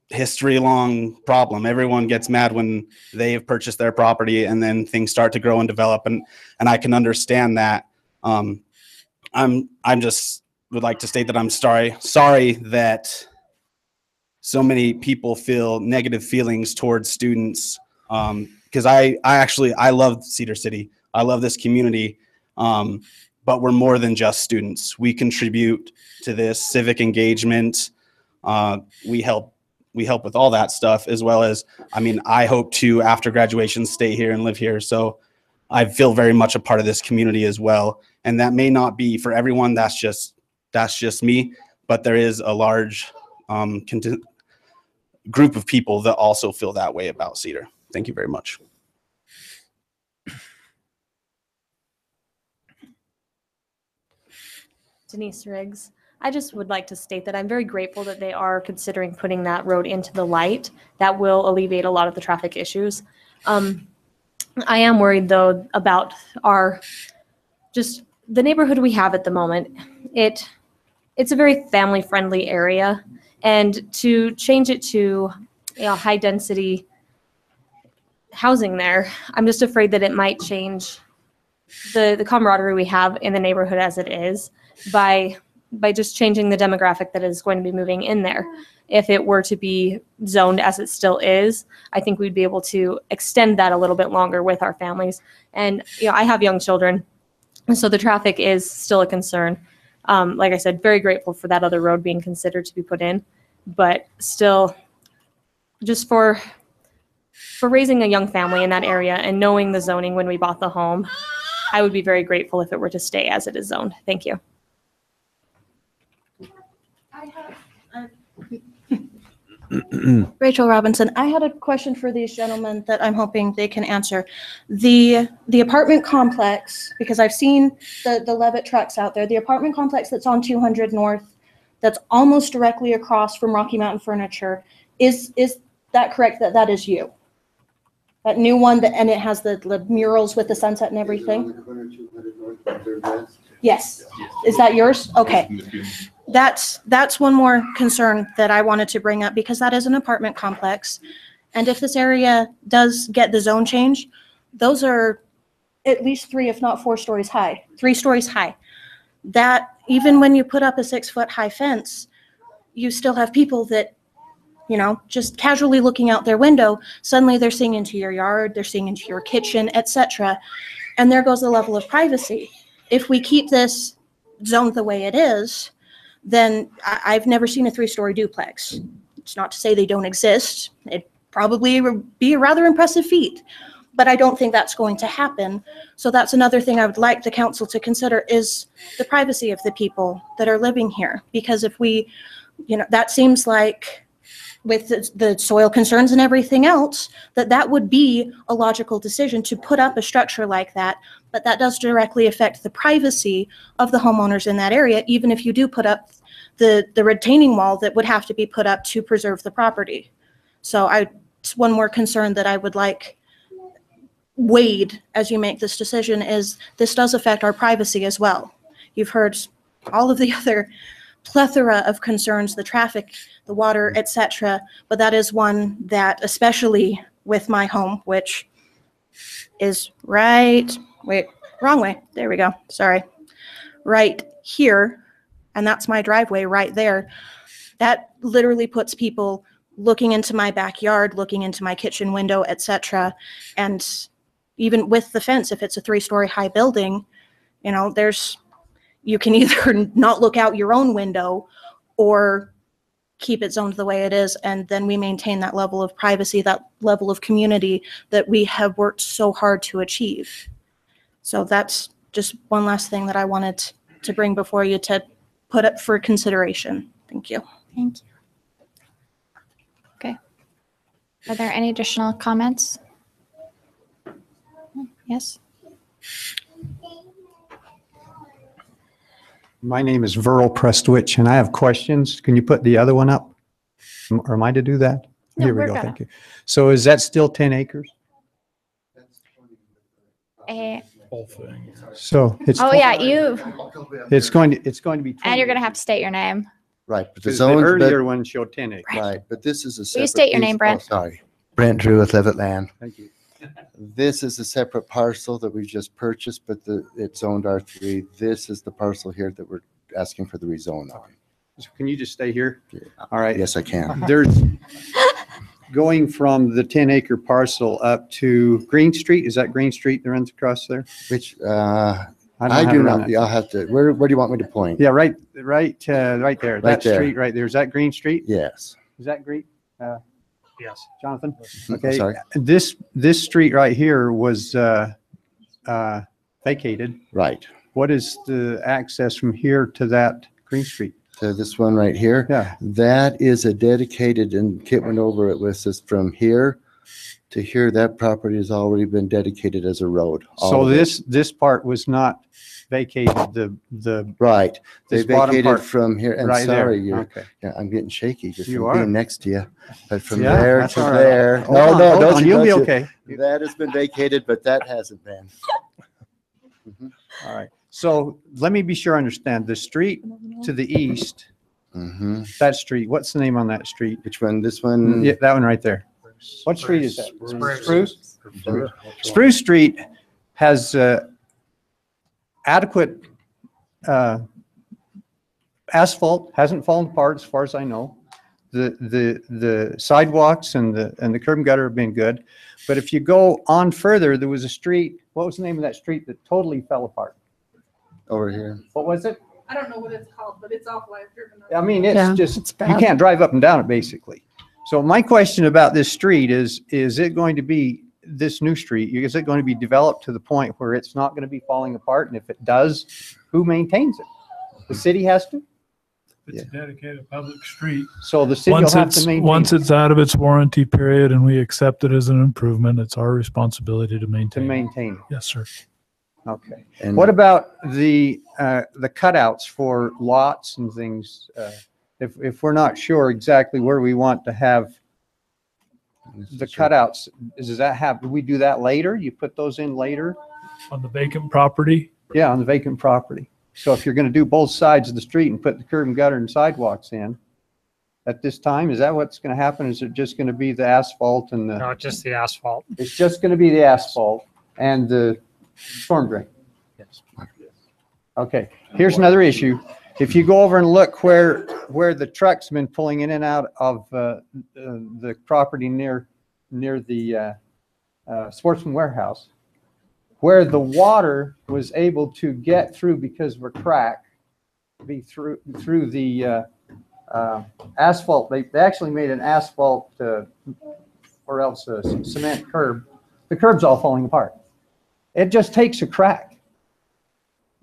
Speaker 22: history-long problem. Everyone gets mad when they have purchased their property and then things start to grow and develop, and I can understand that. I'm just would like to state that I'm sorry that so many people feel negative feelings towards students. Because I love Cedar City. I love this community, but we're more than just students. We contribute to this civic engagement. We help with all that stuff, as well as, I mean, I hope to, after graduation, stay here and live here. So I feel very much a part of this community as well. And that may not be for everyone. That's just me. But there is a large group of people that also feel that way about Cedar. Thank you very much.
Speaker 4: Denise Riggs. I just would like to state that I'm very grateful that they are considering putting that road into the light. That will alleviate a lot of the traffic issues. I am worried though about just the neighborhood we have at the moment. It's a very family friendly area, and to change it to high density housing there, I'm just afraid that it might change the camaraderie we have in the neighborhood as it is by just changing the demographic that is going to be moving in there. If it were to be zoned as it still is, I think we'd be able to extend that a little bit longer with our families. And I have young children, so the traffic is still a concern. Like I said, very grateful for that other road being considered to be put in, but still, just for raising a young family in that area and knowing the zoning when we bought the home, I would be very grateful if it were to stay as it is zoned. Thank you.
Speaker 19: Rachel Robinson, I had a question for these gentlemen that I'm hoping they can answer. The apartment complex, because I've seen the Levitt trucks out there, the apartment complex that's on 200 North, that's almost directly across from Rocky Mountain Furniture, is that correct, that is you? That new one, and it has the murals with the sunset and everything? Yes. Is that yours? Okay. That's one more concern that I wanted to bring up, because that is an apartment complex. And if this area does get the zone change, those are at least 3, if not 4 stories high, 3 stories high. That even when you put up a 6-foot high fence, you still have people that just casually looking out their window, suddenly they're seeing into your yard, they're seeing into your kitchen, etc. And there goes the level of privacy. If we keep this zoned the way it is, then I've never seen a 3-story duplex. It's not to say they don't exist. It'd probably be a rather impressive feat, but I don't think that's going to happen. So that's another thing I would like the council to consider is the privacy of the people that are living here. Because if we, that seems like with the soil concerns and everything else, that would be a logical decision to put up a structure like that, but that does directly affect the privacy of the homeowners in that area, even if you do put up the retaining wall that would have to be put up to preserve the property. So it's one more concern that I would like weighed as you make this decision is this does affect our privacy as well. You've heard all of the other plethora of concerns, the traffic, the water, etc. But that is one that, especially with my home, which is wrong way. There we go. Sorry. Right here. And that's my driveway right there. That literally puts people looking into my backyard, looking into my kitchen window, etc. And even with the fence, if it's a 3-story high building, you can either not look out your own window or keep it zoned the way it is. And then we maintain that level of privacy, that level of community that we have worked so hard to achieve. So that's just one last thing that I wanted to bring before you to put up for consideration. Thank you.
Speaker 3: Thank you. Okay. Are there any additional comments? Yes.
Speaker 8: My name is Verl Prestwich, and I have questions. Can you put the other one up? Or am I to do that?
Speaker 3: No,
Speaker 8: Here we
Speaker 3: we're
Speaker 8: go.
Speaker 3: gonna.
Speaker 8: Thank you. So is that still 10 acres?
Speaker 7: Whole thing.
Speaker 8: So it's.
Speaker 3: Oh, yeah,
Speaker 8: It's going to be. 20
Speaker 3: and you're going to have to state your name.
Speaker 16: Right, but the
Speaker 8: because
Speaker 16: zone.
Speaker 8: earlier one showed 10 acres.
Speaker 16: Right, but this is a
Speaker 3: Will
Speaker 16: separate.
Speaker 3: you state your
Speaker 16: piece-
Speaker 3: name, Brent?
Speaker 16: Oh, sorry, Brent Drew with Levitt Land.
Speaker 8: Thank you.
Speaker 16: This is a separate parcel that we just purchased, but it's zoned R3. This is the parcel here that we're asking for the rezone on.
Speaker 8: So can you just stay here? All right.
Speaker 16: Yes, I can.
Speaker 8: There's going from the 10-acre parcel up to Green Street. Is that Green Street that runs across there?
Speaker 16: Which,
Speaker 8: don't
Speaker 16: I
Speaker 8: have
Speaker 16: do
Speaker 8: it on
Speaker 16: not,
Speaker 8: that.
Speaker 16: I'll have to, where do you want me to point?
Speaker 8: Yeah, right there. That
Speaker 16: there.
Speaker 8: street right there. Is that Green Street?
Speaker 16: Yes.
Speaker 8: Is that Green?
Speaker 7: Yes.
Speaker 8: Jonathan?
Speaker 16: I'm
Speaker 8: Okay.
Speaker 16: sorry.
Speaker 8: This street right here was vacated.
Speaker 16: Right.
Speaker 8: What is the access from here to that Green Street?
Speaker 16: To this one right here?
Speaker 8: Yeah.
Speaker 16: That is a dedicated, and Kit went over it with us, from here to here, that property has already been dedicated as a road. all
Speaker 8: So
Speaker 16: of it.
Speaker 8: this part was not vacated, the.
Speaker 16: Right. They
Speaker 8: this bottom
Speaker 16: vacated
Speaker 8: part
Speaker 16: from here, and
Speaker 8: right there.
Speaker 16: sorry, you're,
Speaker 8: Okay.
Speaker 16: yeah, I'm getting shaky just
Speaker 8: You
Speaker 16: from
Speaker 8: are.
Speaker 16: being next to you. But from
Speaker 8: Yeah,
Speaker 16: there
Speaker 8: that's
Speaker 16: to
Speaker 8: all right.
Speaker 16: there.
Speaker 8: Hold on, hold
Speaker 16: don't
Speaker 8: on,
Speaker 16: you-
Speaker 8: you'll be
Speaker 16: don't you-
Speaker 8: okay.
Speaker 16: That has been vacated, but that hasn't been.
Speaker 8: All right. So let me be sure I understand. The street to the east,
Speaker 16: Mm-hmm.
Speaker 8: that street, what's the name on that street?
Speaker 16: Which one? This one?
Speaker 8: Yeah, that one right there. What street is that?
Speaker 7: Spruce.
Speaker 8: Spruce Street has adequate asphalt, hasn't fallen apart as far as I know. The sidewalks and the curb and gutter have been good. But if you go on further, there was a street, what was the name of that street that totally fell apart?
Speaker 16: Over here.
Speaker 8: What was it?
Speaker 21: I don't know what it's called, but it's awful. I've driven on it.
Speaker 8: I mean, it's
Speaker 6: Yeah,
Speaker 8: just,
Speaker 6: it's
Speaker 8: you
Speaker 6: bad.
Speaker 8: can't drive up and down it basically. So my question about this street is it going to be, this new street, is it going to be developed to the point where it's not going to be falling apart? And if it does, who maintains it? The city has to?
Speaker 7: It's a dedicated public street.
Speaker 8: So the city will have to maintain.
Speaker 7: Once it's out of its warranty period and we accept it as an improvement, it's our responsibility to
Speaker 8: To
Speaker 7: maintain.
Speaker 8: maintain.
Speaker 7: Yes, sir.
Speaker 8: Okay.
Speaker 16: And
Speaker 8: What about the cutouts for lots and things? If we're not sure exactly where we want to have the cutouts, do we do that later? You put those in later?
Speaker 7: On the vacant property,
Speaker 8: Yeah, on the vacant property. So if you're going to do both sides of the street and put the curb and gutter and sidewalks in at this time, is that what's going to happen? Is it just going to be the asphalt and the?
Speaker 9: Not just the asphalt.
Speaker 8: It's just going to be the asphalt and the storm drain?
Speaker 9: Yes.
Speaker 8: Okay, here's another issue. If you go over and look where where the truck's been pulling in and out of the property near the Sportsman Warehouse, where the water was able to get through because of a crack, be through the asphalt. They actually made an asphalt or else a cement curb. The curb's all falling apart. It just takes a crack.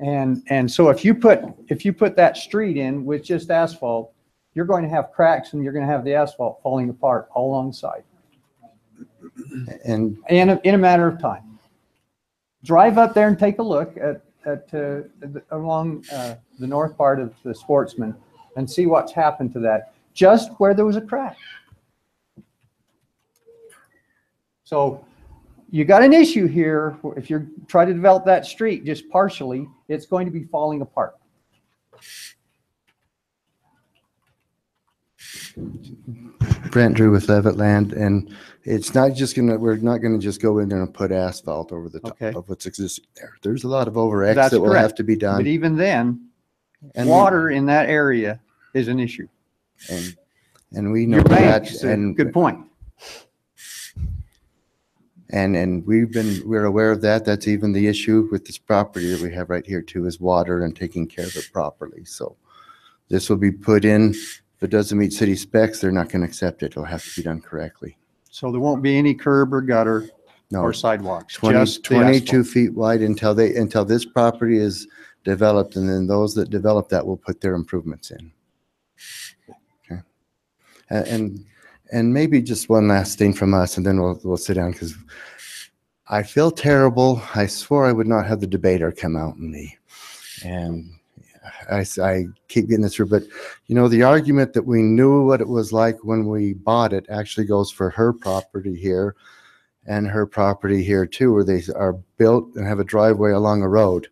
Speaker 8: And so if you put that street in with just asphalt, you're going to have cracks and you're going to have the asphalt falling apart all alongside. And in a matter of time. Drive up there and take a look at along the north part of the Sportsman and see what's happened to that, just where there was a crack. So you got an issue here. If you're trying to develop that street just partially, it's going to be falling apart.
Speaker 16: Brent Drew with Levitt Land, and it's not just we're not gonna just go in there and put asphalt over the top of what's existing there. There's a lot of over-X that will have to be done.
Speaker 8: But even then, water in that area is an issue.
Speaker 16: And we know that. And
Speaker 8: good point.
Speaker 16: And we're aware of that. That's even the issue with this property that we have right here too, is water and taking care of it properly. So this will be put in. If it doesn't meet city specs, they're not going to accept it. It'll have to be done correctly.
Speaker 8: So there won't be any curb or gutter or sidewalks.
Speaker 16: 22 feet wide until this property is developed, and then those that develop that will put their improvements in. Okay. And maybe just one last thing from us, and then we'll sit down, because I feel terrible. I swore I would not have the debater come out in me, and I keep getting this through. But you know, the argument that we knew what it was like when we bought it actually goes for her property here and her property here too, where they are built and have a driveway along a road.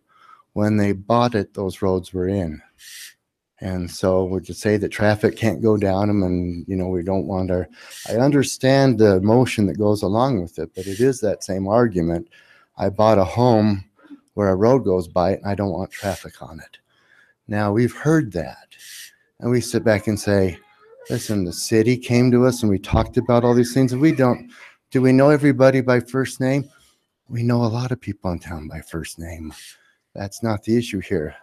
Speaker 16: When they bought it, those roads were in. And so would you say that traffic can't go down them, and you know, we don't want our, I understand the emotion that goes along with it, but it is that same argument. I bought a home where a road goes by it and I don't want traffic on it. Now we've heard that, and we sit back and say, listen, the city came to us and we talked about all these things, and do we know everybody by first name? We know a lot of people in town by first name. That's not the issue here.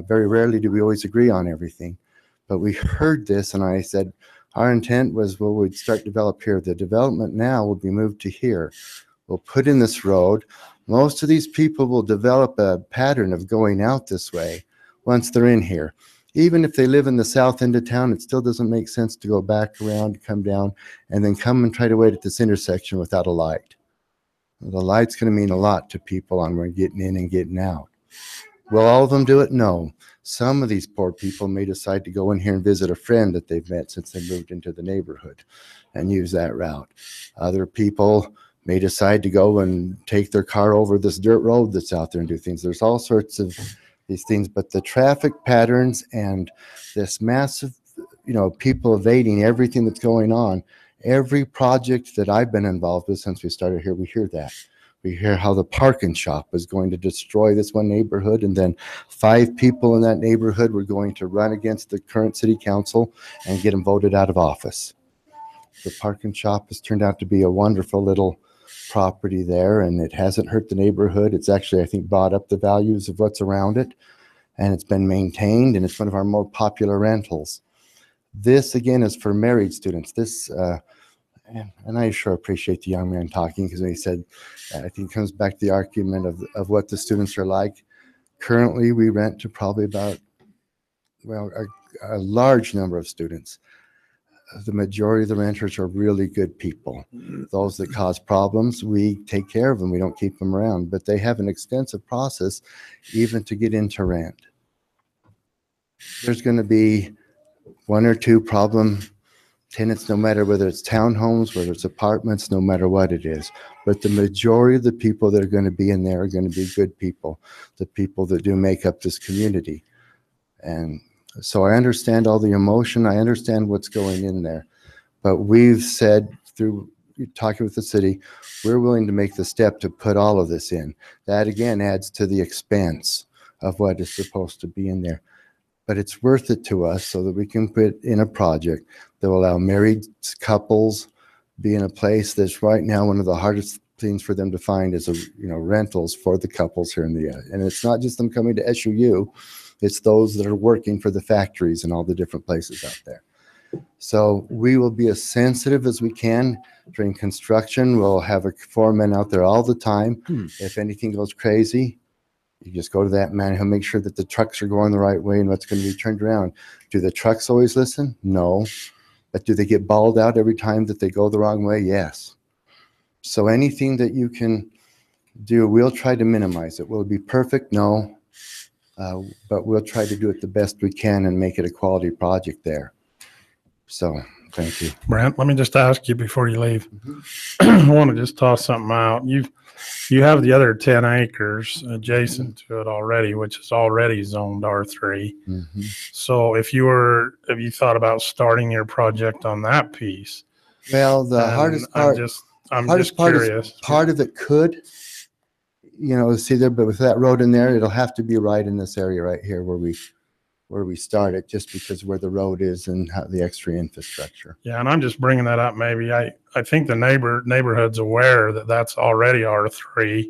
Speaker 16: Very rarely do we always agree on everything, but we heard this, and I said, our intent was, well, we'd start develop here. The development now will be moved to here. We'll put in this road. Most of these people will develop a pattern of going out this way once they're in here. Even if they live in the south end of town, it still doesn't make sense to go back around, come down, and then come and try to wait at this intersection without a light. The light's going to mean a lot to people on when getting in and getting out. Will all of them do it? No. Some of these poor people may decide to go in here and visit a friend that they've met since they moved into the neighborhood and use that route. Other people may decide to go and take their car over this dirt road that's out there and do things. There's all sorts of these things, but the traffic patterns and this massive, you know, people evading everything that's going on, every project that I've been involved with since we started here, we hear that. We hear how the parking shop is going to destroy this one neighborhood, and then 5 people in that neighborhood were going to run against the current city council and get them voted out of office. The parking shop has turned out to be a wonderful little property there, and it hasn't hurt the neighborhood. It's actually, I think, brought up the values of what's around it, and it's been maintained, and it's one of our more popular rentals. This, again, is for married students. This, and I sure appreciate the young man talking, because he said, I think it comes back to the argument of what the students are like. Currently, we rent to probably about, well, a large number of students. The majority of the renters are really good people. Those that cause problems, we take care of them. We don't keep them around, but they have an extensive process even to get into rent. There's going to be 1 or 2 problem tenants, no matter whether it's townhomes, whether it's apartments, no matter what it is. But the majority of the people that are going to be in there are going to be good people, the people that do make up this community. And so I understand all the emotion. I understand what's going in there. But we've said, through talking with the city, we're willing to make the step to put all of this in. That, again, adds to the expense of what is supposed to be in there. but it's worth it to us so that we can put in a project that will allow married couples be in a place that's right now one of the hardest things for them to find is rentals for the couples here in the area. And it's not just them coming to SUU, it's those that are working for the factories and all the different places out there. So we will be as sensitive as we can during construction. We'll have a foreman out there all the time. If anything goes crazy, you just go to that man. He'll make sure that the trucks are going the right way and what's going to be turned around. Do the trucks always listen? No. But do they get balled out every time that they go the wrong way? Yes. So anything that you can do, we'll try to minimize it. Will it be perfect? No. But we'll try to do it the best we can and make it a quality project there. So thank you.
Speaker 9: Brent, let me just ask you before you leave. I want to just toss something out. You have the other 10 acres adjacent to it already, which is already zoned R3. So if you thought about starting your project on that piece?
Speaker 16: Well, the hardest part,
Speaker 9: I'm just curious.
Speaker 16: Part of it could, see there, but with that road in there, it'll have to be right in this area right here where we start it, just because where the road is and how the extra infrastructure.
Speaker 9: Yeah, and I'm just bringing that up. Maybe I think the neighborhood's aware that that's already R3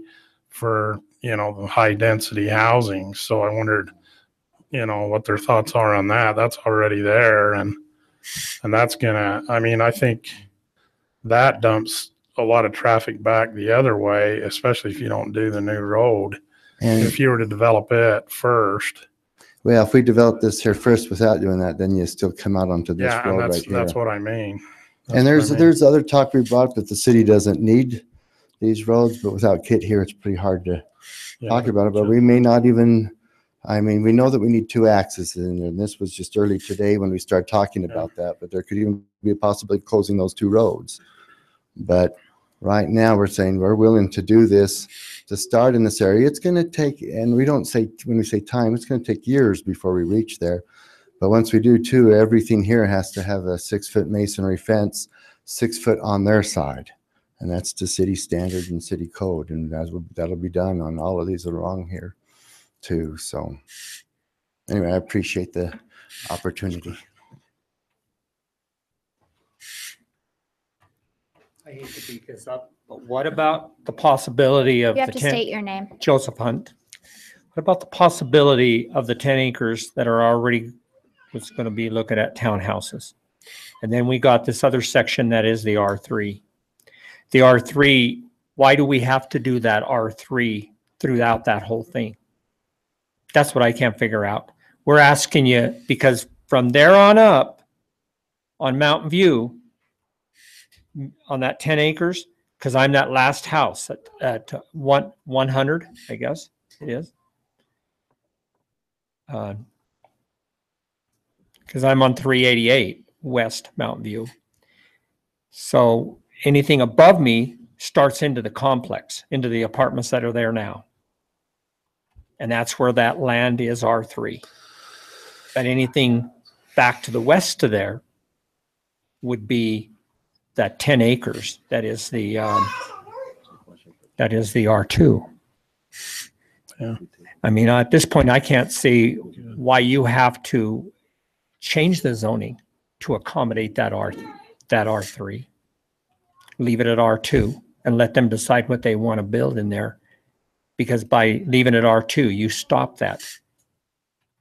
Speaker 9: for the high density housing. So I wondered, what their thoughts are on that. That's already there, and that's gonna. I mean, I think that dumps a lot of traffic back the other way, especially if you don't do the new road.
Speaker 16: And
Speaker 9: if you were to develop it first.
Speaker 16: Well, if we develop this here first without doing that, then you still come out onto this road right here.
Speaker 9: That's what I mean.
Speaker 16: And there's other talk we brought up that the city doesn't need these roads, but without Kit here, it's pretty hard to talk about it. But we may not even. I mean, we know that we need 2 axes, and this was just early today when we started talking about that. But there could even be a possibility of closing those 2 roads. But right now, we're saying we're willing to do this to start in this area. It's going to take, and we don't say, when we say time, it's going to take years before we reach there. But once we do too, everything here has to have a 6-foot masonry fence, 6 foot on their side. And that's to city standard and city code. And that'll be done on all of these that are along here too. So anyway, I appreciate the opportunity.
Speaker 12: I hate to beat this up, but what about the possibility of
Speaker 3: You have
Speaker 12: the
Speaker 3: to
Speaker 12: 10
Speaker 3: state your name.
Speaker 12: Joseph Hunt. What about the possibility of the 10 acres that are already was going to be looking at townhouses? And then we got this other section that is the R3. The R3, why do we have to do that R3 throughout that whole thing? That's what I can't figure out. We're asking you, because from there on up on Mountain View, on that 10 acres, because I'm that last house at 100, I guess it is. Because I'm on 388 West Mountain View. So anything above me starts into the complex, into the apartments that are there now. And that's where that land is R3. But anything back to the west of there would be that 10 acres. That is the R2.
Speaker 9: Yeah.
Speaker 12: I mean, at this point, I can't see why you have to change the zoning to accommodate that R3. Leave it at R2 and let them decide what they want to build in there. Because by leaving it R2, you stop that.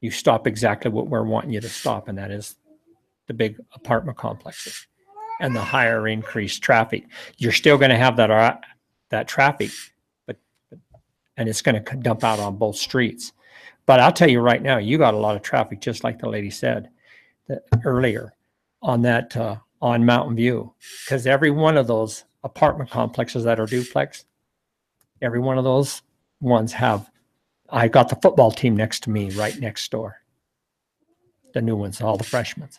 Speaker 12: You stop exactly what we're wanting you to stop, and that is the big apartment complexes and the higher increased traffic. You're still going to have that traffic, and it's going to dump out on both streets. But I'll tell you right now, you got a lot of traffic, just like the lady said earlier, on that on Mountain View, because every one of those apartment complexes that are duplex, every one of those ones have. I got the football team next to me, right next door. The new ones, all the freshmen.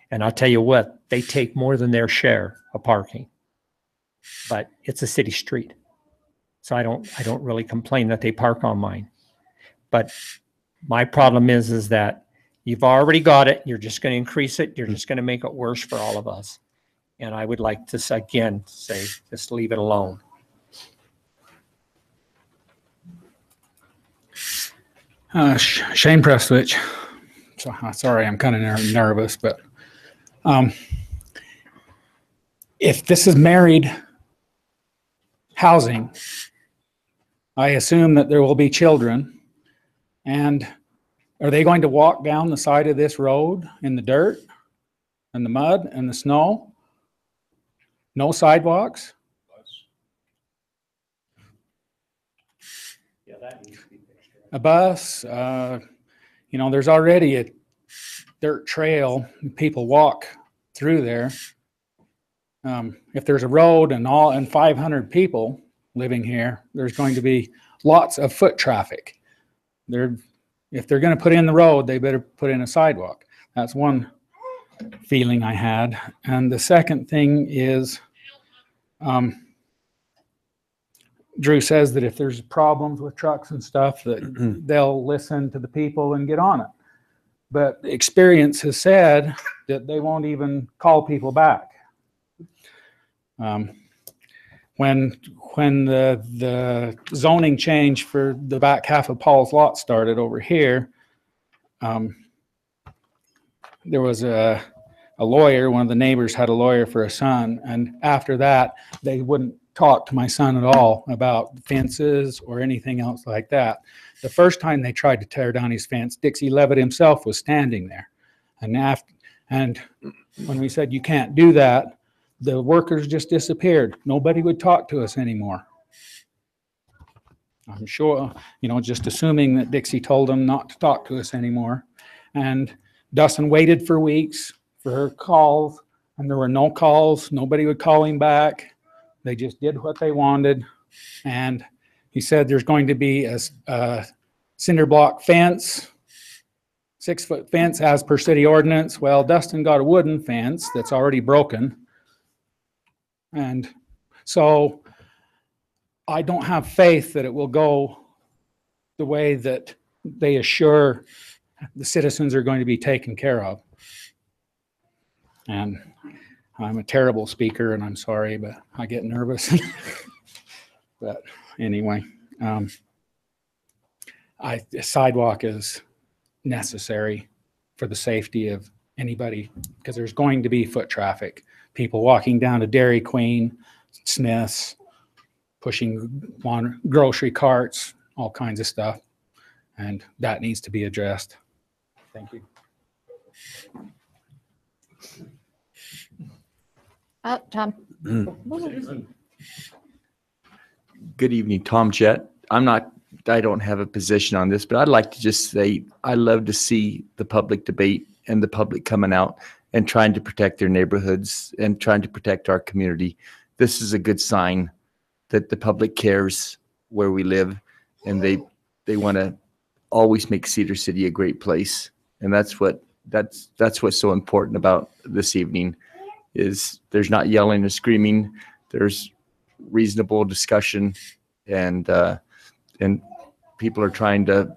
Speaker 12: And I'll tell you what, they take more than their share of parking. But it's a city street. So I don't really complain that they park on mine. But my problem is that you've already got it. You're just going to increase it. You're just going to make it worse for all of us. And I would like to, again, say, just leave it alone.
Speaker 18: Shane Prestwich, sorry, I'm kind of nervous, but if this is married housing, I assume that there will be children. And are they going to walk down the side of this road in the dirt and the mud and the snow? No sidewalks?
Speaker 12: Yeah, that needs to be fixed.
Speaker 18: A bus, there's already a dirt trail. People walk through there. If there's a road and 500 people living here, there's going to be lots of foot traffic. If they're going to put in the road, they better put in a sidewalk. That's one feeling I had. And the second thing is, Drew says that if there's problems with trucks and stuff, that they'll listen to the people and get on it. But experience has said that they won't even call people back. When the zoning change for the back half of Paul's lot started over here, there was a lawyer. One of the neighbors had a lawyer for a son, and after that, they wouldn't talk to my son at all about fences or anything else like that. The first time they tried to tear down his fence, Dixie Levitt himself was standing there, and when we said you can't do that, the workers just disappeared. Nobody would talk to us anymore. I'm sure, just assuming that Dixie told them not to talk to us anymore. And Dustin waited for weeks for her calls, and there were no calls. Nobody would call him back. They just did what they wanted. And he said there's going to be a cinder block fence, 6-foot fence as per city ordinance. Well, Dustin got a wooden fence that's already broken. And so I don't have faith that it will go the way that they assure the citizens are going to be taken care of. And I'm a terrible speaker, and I'm sorry, but I get nervous. But anyway, a sidewalk is necessary for the safety of anybody, because there's going to be foot traffic. People walking down to Dairy Queen, Smith's, pushing grocery carts, all kinds of stuff. And that needs to be addressed. Thank you.
Speaker 3: Tom.
Speaker 14: Good evening, Tom Jett. I don't have a position on this, but I'd like to just say I love to see the public debate and the public coming out and trying to protect their neighborhoods and trying to protect our community. This is a good sign that the public cares where we live, and they want to always make Cedar City a great place. And that's what's so important about this evening, is there's not yelling and screaming. There's reasonable discussion, and people are trying to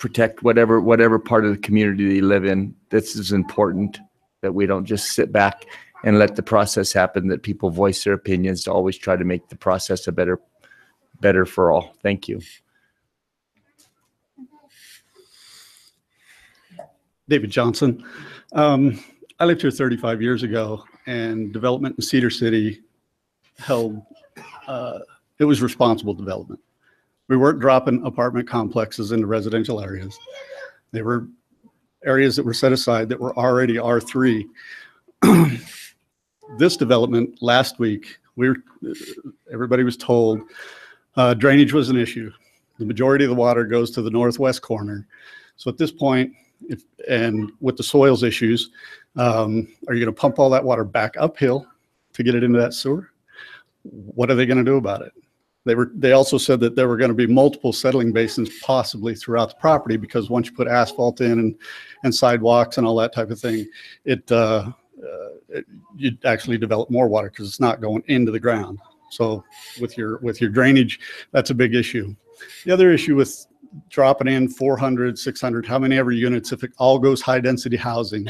Speaker 14: protect whatever part of the community they live in. This is important, that we don't just sit back and let the process happen, that people voice their opinions to always try to make the process a better for all. Thank you.
Speaker 10: David Johnson. I lived here 35 years ago, and development in Cedar City it was responsible development. We weren't dropping apartment complexes into residential areas. They were areas that were set aside that were already R3. This development last week, everybody was told drainage was an issue. The majority of the water goes to the northwest corner. So at this point, and with the soils issues, are you going to pump all that water back uphill to get it into that sewer? What are they going to do about it? They also said that there were going to be multiple settling basins possibly throughout the property, because once you put asphalt in and sidewalks and all that type of thing, you'd actually develop more water because it's not going into the ground. So with your drainage, that's a big issue. The other issue with dropping in 400, 600, how many ever units, if it all goes high density housing,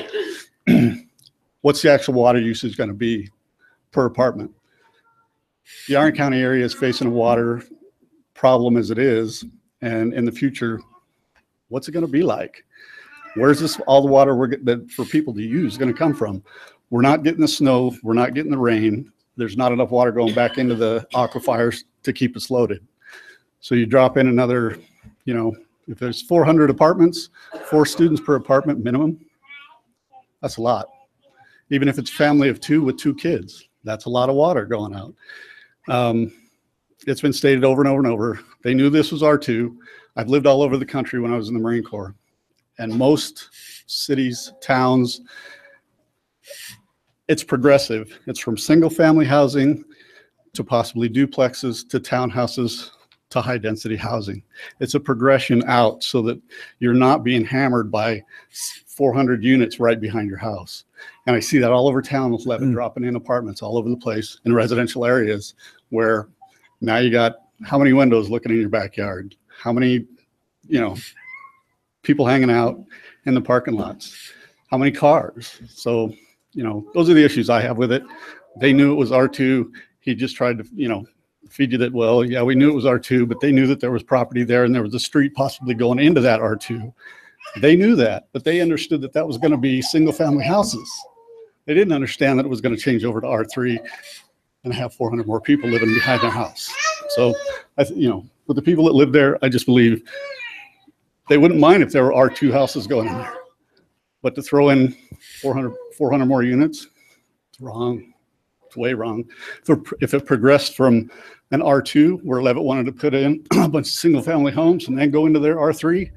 Speaker 10: what's the actual water usage going to be per apartment? The Iron County area is facing a water problem as it is, and in the future, what's it going to be like? Where's this, all the water that for people to use going to come from? We're not getting the snow. We're not getting the rain. There's not enough water going back into the aquifers to keep us loaded. So you drop in another, if there's 400 apartments, 4 students per apartment minimum, that's a lot. Even if it's a family of 2 with 2 kids, that's a lot of water going out. It's been stated over and over and over. They knew this was R2. I've lived all over the country when I was in the Marine Corps. And most cities, towns, it's progressive. It's from single family housing to possibly duplexes to townhouses to high density housing. It's a progression out so that you're not being hammered by 400 units right behind your house. And I see that all over town with Levitt dropping in apartments all over the place in residential areas where now you got how many windows looking in your backyard? How many, people hanging out in the parking lots? How many cars? So, those are the issues I have with it. They knew it was R2. He just tried to, feed you that, well, yeah, we knew it was R2, but they knew that there was property there and there was a street possibly going into that R2. They knew that, but they understood that that was going to be single family houses. They didn't understand that it was going to change over to R3 and have 400 more people living behind their house. So, with the people that live there, I just believe they wouldn't mind if there were R2 houses going in there. But to throw in 400 more units, it's wrong. It's way wrong. If it progressed from an R2 where Levitt wanted to put in a bunch of single family homes and then go into their R3,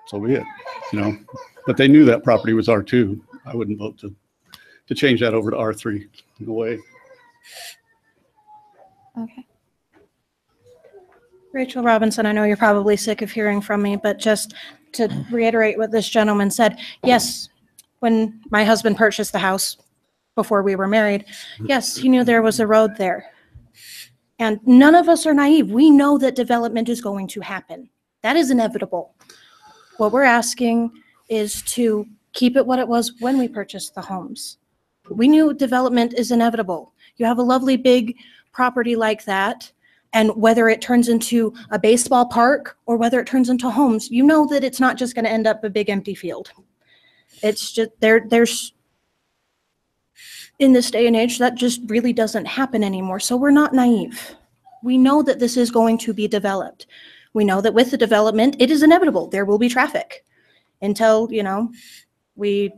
Speaker 10: so be it, But they knew that property was R2. I wouldn't vote to change that over to R3. No way.
Speaker 3: Okay.
Speaker 19: Rachel Robinson, I know you're probably sick of hearing from me, but just to reiterate what this gentleman said, yes, when my husband purchased the house before we were married, yes, he knew there was a road there. And none of us are naive. We know that development is going to happen. That is inevitable. What we're asking is to keep it what it was when we purchased the homes. We knew development is inevitable. You have a lovely big property like that, and whether it turns into a baseball park or whether it turns into homes, you know that it's not just going to end up a big empty field. It's just there's in this day and age that just really doesn't happen anymore. So we're not naive. We know that this is going to be developed. We know that with the development, it is inevitable. There will be traffic until, we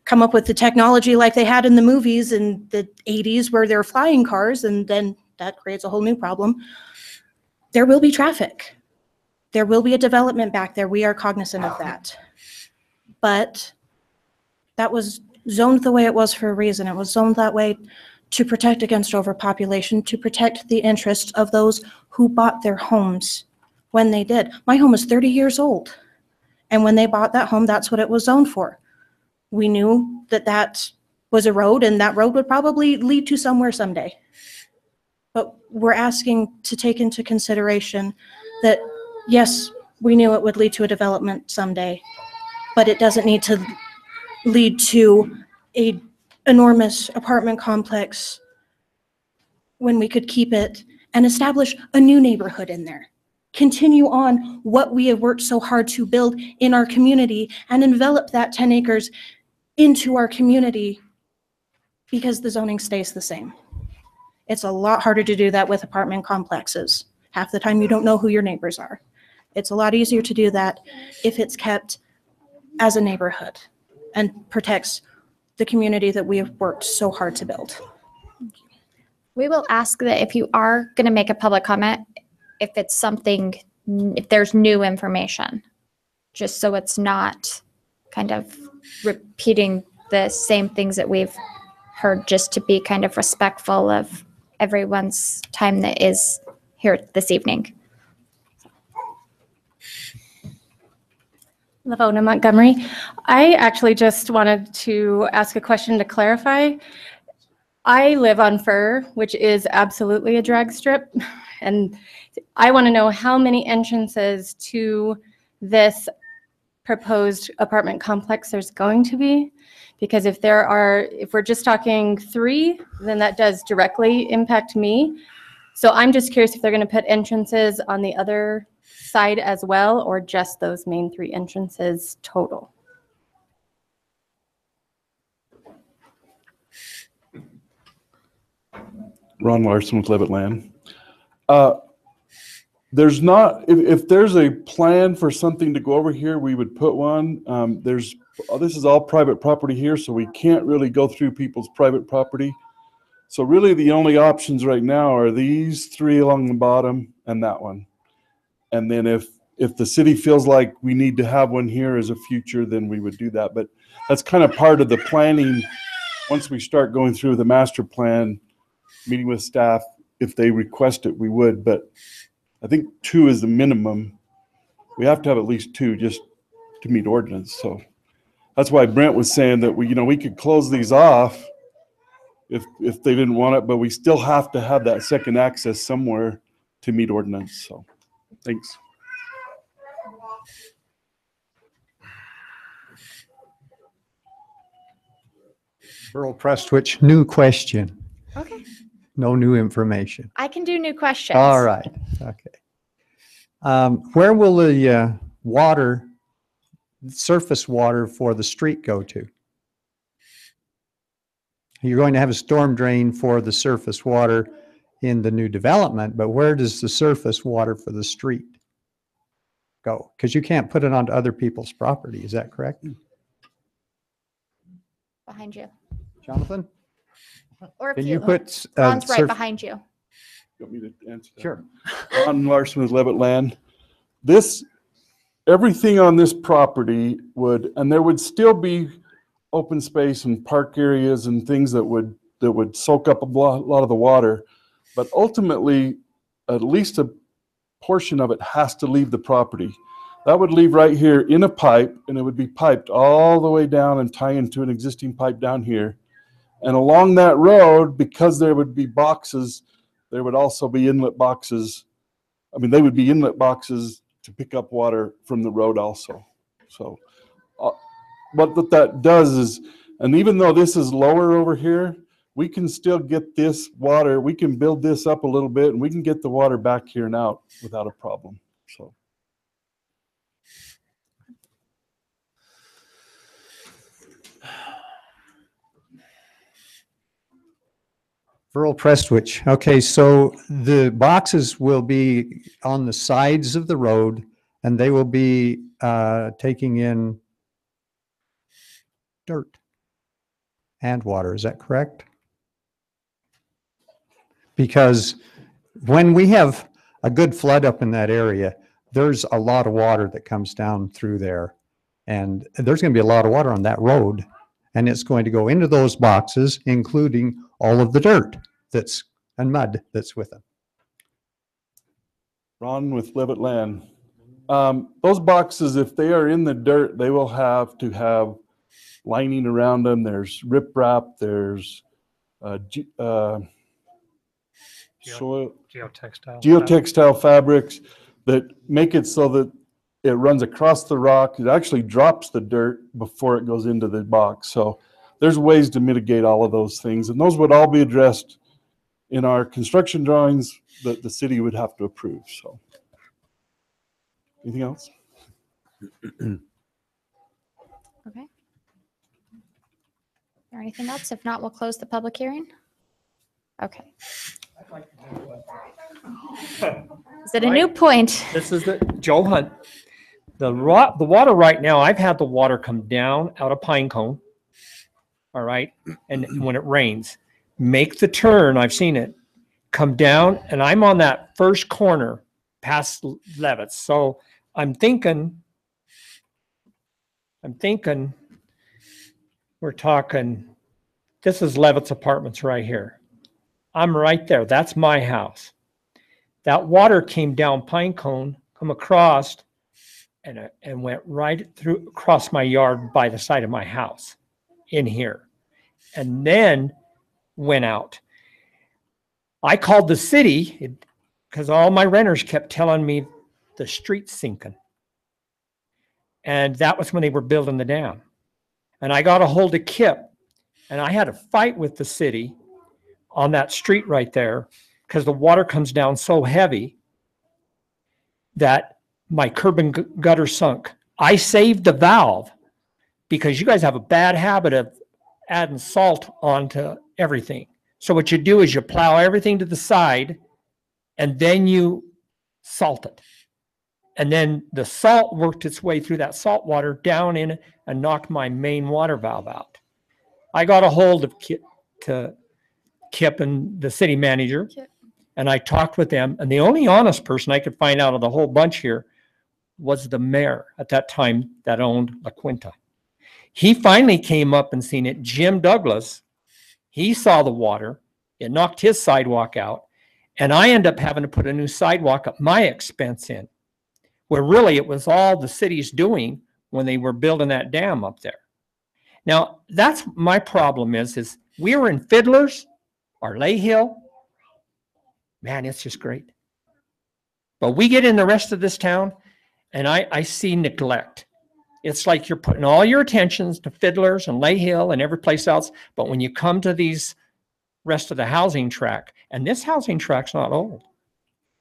Speaker 19: come up with the technology like they had in the movies in the 80s where they're flying cars, and then that creates a whole new problem. There will be traffic. There will be a development back there. We are cognizant of that. But that was zoned the way it was for a reason. It was zoned that way to protect against overpopulation, to protect the interests of those who bought their homes when they did. My home is 30 years old. And when they bought that home, that's what it was zoned for. We knew that that was a road, and that road would probably lead to somewhere someday. But we're asking to take into consideration that, yes, we knew it would lead to a development someday, but it doesn't need to lead to an enormous apartment complex when we could keep it and establish a new neighborhood in there. Continue on what we have worked so hard to build in our community and envelop that 10 acres into our community because the zoning stays the same. It's a lot harder to do that with apartment complexes. Half the time you don't know who your neighbors are. It's a lot easier to do that if it's kept as a neighborhood and protects the community that we have worked so hard to build.
Speaker 3: We will ask that if you are going to make a public comment, if it's something, if there's new information, just so it's not kind of repeating the same things that we've heard, just to be kind of respectful of everyone's time that is here this evening.
Speaker 11: Lavona Montgomery. I actually just wanted to ask a question to clarify. I live on Fur, which is absolutely a drag strip, and I want to know how many entrances to this proposed apartment complex there's going to be, because if we're just talking 3, then that does directly impact me. So I'm just curious if they're going to put entrances on the other side as well, or just those main 3 entrances total.
Speaker 15: Ron Larson with Levitt Land. There's not, if there's a plan for something to go over here, we would put one. This is all private property here, so we can't really go through people's private property. So really the only options right now are these three along the bottom and that one. And then if the city feels like we need to have one here as a future, then we would do that. But that's kind of part of the planning. Once we start going through the master plan, meeting with staff, if they request it, we would. But I think 2 is the minimum. We have to have at least 2 just to meet ordinance. So that's why Brent was saying that we could close these off if they didn't want it, but we still have to have that second access somewhere to meet ordinance. So thanks.
Speaker 8: Earl Prestwich, new question.
Speaker 3: Okay.
Speaker 8: No new information.
Speaker 3: I can do new questions.
Speaker 8: All right. Okay. Where will the surface water for the street go to? You're going to have a storm drain for the surface water in the new development, but where does the surface water for the street go? Because you can't put it onto other people's property. Is that correct?
Speaker 3: Behind you.
Speaker 8: Jonathan?
Speaker 3: Or
Speaker 8: Can
Speaker 3: if
Speaker 8: you put
Speaker 3: Ron's right behind you.
Speaker 15: You want me to answer that?
Speaker 8: Sure.
Speaker 15: Ron Larson with Levitt Land. Everything on this property and there would still be open space and park areas and things that would soak up a lot of the water. But ultimately, at least a portion of it has to leave the property. That would leave right here in a pipe, and it would be piped all the way down and tie into an existing pipe down here. And along that road, because there would be boxes, there would also be inlet boxes. I mean, they would be inlet boxes to pick up water from the road also. So what that does is, and even though this is lower over here, we can still get this water, we can build this up a little bit, and we can get the water back here and out without a problem. So.
Speaker 8: Earl Prestwich. Okay, so the boxes will be on the sides of the road, and they will be taking in dirt and water. Is that correct? Because when we have a good flood up in that area, there's a lot of water that comes down through there. And there's going to be a lot of water on that road. And it's going to go into those boxes, including all of the dirt and mud that's with them.
Speaker 15: Ron with Levitt Land. Those boxes, if they are in the dirt, they will have to have lining around them. There's riprap, there's geotextile fabrics that make it so that it runs across the rock. It actually drops the dirt before it goes into the box. So there's ways to mitigate all of those things. And those would all be addressed in our construction drawings that the city would have to approve. So anything else?
Speaker 3: Okay. Or anything else? If not, we'll close the public hearing. Okay. Is it a new point?
Speaker 12: This is Joe Hunt. The water right now, I've had the water come down out of Pine Cone. All right. And when it rains, make the turn. I've seen it come down, and I'm on that first corner past Levitt's. So I'm thinking we're talking, this is Levitt's Apartments right here. I'm right there. That's my house. That water came down Pine Cone, come across, and went right through across my yard by the side of my house in here, and then went out. I called the city because all my renters kept telling me the street's sinking. And that was when they were building the dam. And I got a hold of Kip, and I had a fight with the city on that street right there because the water comes down so heavy that my curb and gutter sunk. I saved the valve because you guys have a bad habit of adding salt onto everything. So what you do is you plow everything to the side and then you salt it. And then the salt worked its way through that salt water down in and knocked my main water valve out. I got a hold of Kip and the city manager, and I talked with them. And the only honest person I could find out of the whole bunch here was the mayor at that time that owned La Quinta. He finally came up and seen it. Jim Douglas, he saw the water. It knocked his sidewalk out. And I ended up having to put a new sidewalk at my expense in, where really it was all the city's doing when they were building that dam up there. Now, that's my problem is we were in Fiddlers or Lay Hill. Man, it's just great. But we get in the rest of this town and I see neglect. It's like you're putting all your attentions to Fiddlers and Lay Hill and every place else. But when you come to these rest of the housing tract, and this housing tract's not old.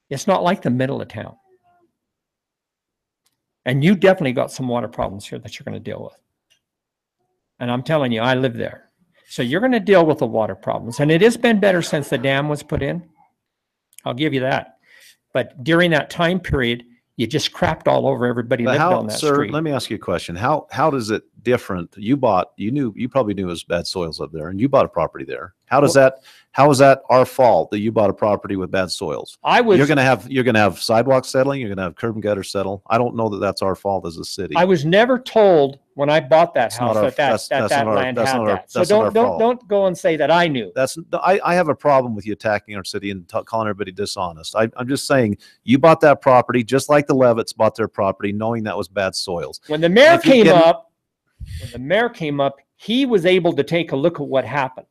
Speaker 12: It's not like the middle of town. And you definitely got some water problems here that you're going to deal with. And I'm telling you, I live there. So you're going to deal with the water problems. And it has been better since the dam was put in. I'll give you that. But during that time period, you just crapped all over everybody living on that street.
Speaker 1: Let me ask you a question. How does it different? You probably knew it was bad soils up there and you bought a property there. How is that our fault that you bought a property with bad soils? You're going to have sidewalks settling. You're going to have curb and gutter settle. I don't know that that's our fault as a city.
Speaker 12: I was never told when I bought that house that land had that. So don't go and say that I knew.
Speaker 1: I have a problem with you attacking our city and calling everybody dishonest. I'm just saying you bought that property just like the Levitts bought their property knowing that was bad soils.
Speaker 12: When the mayor came up, he was able to take a look at what happened.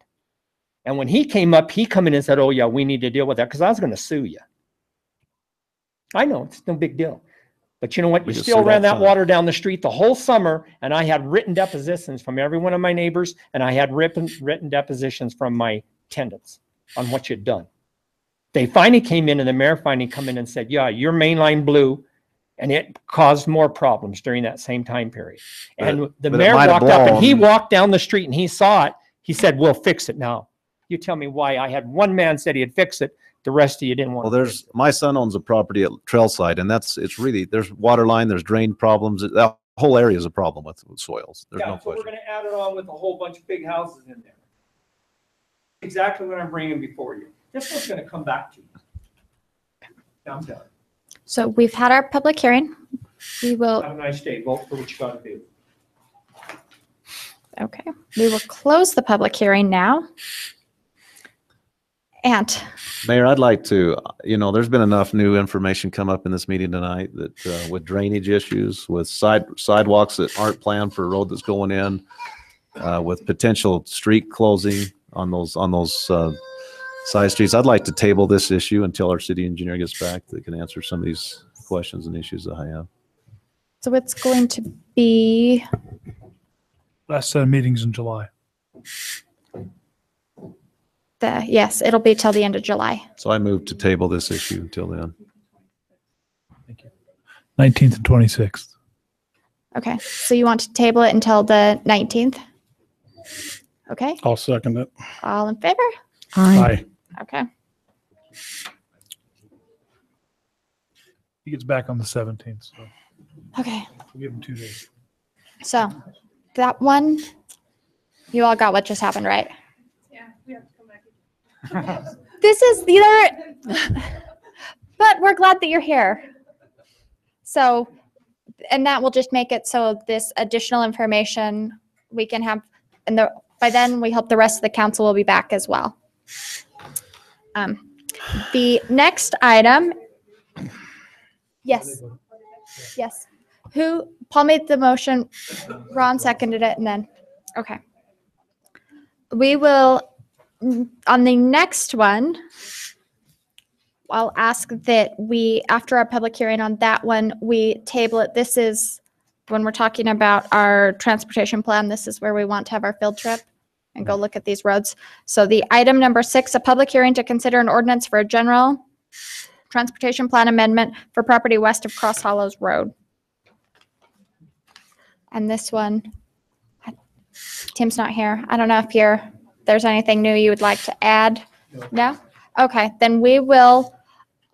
Speaker 12: And when he came up, he come in and said, oh yeah, we need to deal with that because I was going to sue you. I know, it's no big deal. But you know what? You still ran that water down the street the whole summer, and I had written depositions from every one of my neighbors, and I had written depositions from my tenants on what you'd done. They finally came in, and the mayor finally come in and said, yeah, your main line blew, and it caused more problems during that same time period. And the mayor walked up, and he walked down the street, and he saw it. He said, we'll fix it now. You tell me why. I had one man said he'd fix it. The rest of you didn't want to.
Speaker 1: My son owns a property at Trailside, and there's water line, there's drain problems. That whole area is a problem with soils. There's no question.
Speaker 12: We're going to add it on with a whole bunch of big houses in there. Exactly what I'm bringing before you. This one's going to come back to you. I'm done.
Speaker 3: So we've had our public hearing. We will.
Speaker 12: Have a nice day. Vote for what you got to do.
Speaker 3: Okay. We will close the public hearing now. And
Speaker 1: Mayor, I'd like to, there's been enough new information come up in this meeting tonight that with drainage issues, with sidewalks that aren't planned for a road that's going in, with potential street closing on those side streets. I'd like to table this issue until our city engineer gets back that can answer some of these questions and issues that I have.
Speaker 3: so it's going to be
Speaker 7: Last set of meetings in July.
Speaker 3: yes, it'll be till the end of July.
Speaker 1: So I move to table this issue until then.
Speaker 7: 19th and 26th.
Speaker 3: Okay. So you want to table it until the 19th? Okay.
Speaker 9: I'll second it.
Speaker 3: All in favor?
Speaker 9: Aye.
Speaker 3: Okay.
Speaker 7: He gets back on the 17th. So
Speaker 3: Okay.
Speaker 7: we'll give him 2 days.
Speaker 3: So that one, you all got what just happened, right?
Speaker 21: Yeah, we have to come back.
Speaker 3: This is but we're glad that you're here. So, and that will just make it so this additional information we can have, and by then we hope the rest of the council will be back as well. The next item, yes, Paul made the motion, Ron seconded it, and then, okay. We will, on the next one, I'll ask that after our public hearing on that one, we table it. This is when we're talking about our transportation plan. This is where we want to have our field trip and go look at these roads. So the item number 6, a public hearing to consider an ordinance for a general transportation plan amendment for property west of Cross Hollows Road. And this one, Tim's not here. I don't know if you're there's anything new you would like to add? No? Okay, then we will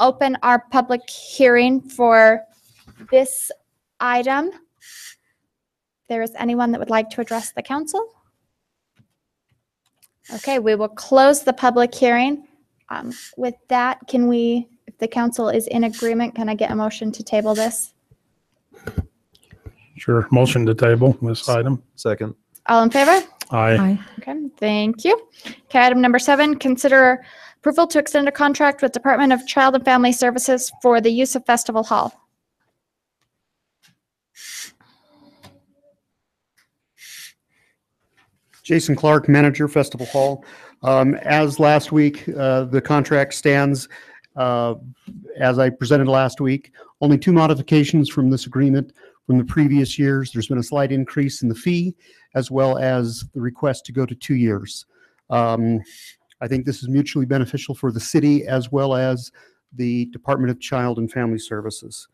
Speaker 3: open our public hearing for this item. If there is anyone that would like to address the council? Okay, we will close the public hearing. With that, can we, if the council is in agreement, can I get a motion to table this?
Speaker 9: Sure. Motion to table this item.
Speaker 1: Second.
Speaker 3: All in favor?
Speaker 9: Aye.
Speaker 3: Okay, thank you. Okay, item number 7, consider approval to extend a contract with Department of Child and Family Services for the use of Festival Hall.
Speaker 13: Jason Clark, manager, Festival Hall. As last week, the contract stands as I presented last week. Only 2 modifications from this agreement from the previous years. There's been a slight increase in the fee as well as the request to go to 2 years. I think this is mutually beneficial for the city as well as the Department of Child and Family Services.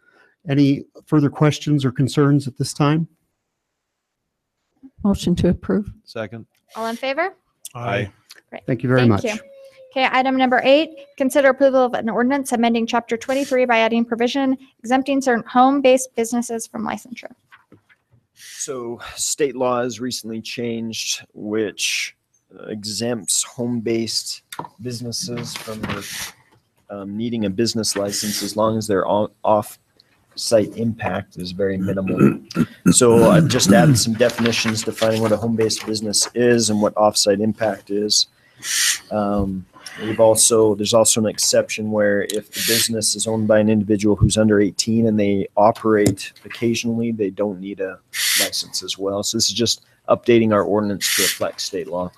Speaker 13: Any further questions or concerns at this time?
Speaker 6: Motion to approve.
Speaker 1: Second.
Speaker 3: All in favor?
Speaker 9: Aye.
Speaker 3: Great.
Speaker 13: Thank you very much.
Speaker 3: you. Okay, item number 8, consider approval of an ordinance amending Chapter 23 by adding provision exempting certain home-based businesses from licensure.
Speaker 17: So state law has recently changed, which exempts home-based businesses from needing a business license as long as their off-site impact is very minimal. So I've just added some definitions defining what a home-based business is and what off-site impact is. There's also an exception where if the business is owned by an individual who's under 18 and they operate occasionally, they don't need a license as well. So this is just updating our ordinance to reflect state law.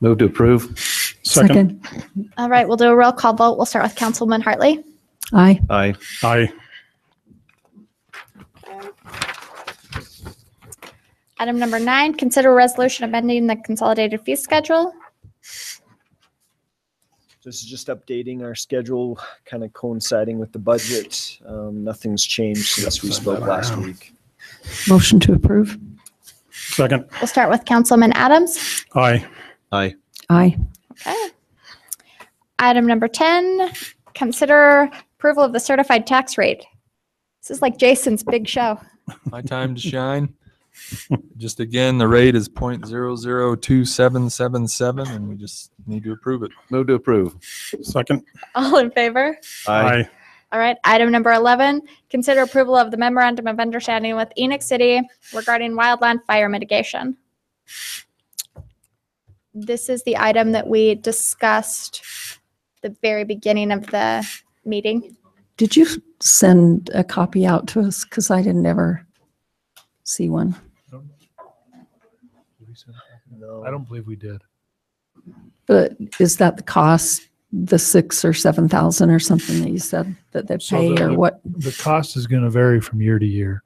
Speaker 1: Move to approve.
Speaker 13: Second.
Speaker 3: All right, we'll do a roll call vote. We'll start with Councilman Hartley.
Speaker 6: Aye.
Speaker 1: Aye.
Speaker 9: Aye.
Speaker 3: Item number 9, consider a resolution amending the consolidated fee schedule.
Speaker 17: This is just updating our schedule, kind of coinciding with the budget. Nothing's changed since we spoke last week.
Speaker 6: Motion to approve.
Speaker 9: Second.
Speaker 3: We'll start with Councilman Adams.
Speaker 9: Aye.
Speaker 1: Aye.
Speaker 6: Aye.
Speaker 3: Okay. Item number 10, consider approval of the certified tax rate. This is like Jason's big show.
Speaker 23: My time to shine. Just again, the rate is 0.002777, and we just need to approve it.
Speaker 1: Move to approve.
Speaker 9: Second.
Speaker 3: All in favor?
Speaker 9: Aye.
Speaker 3: All right. Item number 11, consider approval of the memorandum of understanding with Enoch City regarding wildland fire mitigation. This is the item that we discussed the very beginning of the meeting.
Speaker 6: Did you send a copy out to us? Because I didn't ever see one.
Speaker 17: No.
Speaker 7: I don't believe we did.
Speaker 6: But is that the cost, the 6,000 or 7,000 or something that you said that they pay, or what?
Speaker 7: The cost is going to vary from year to year.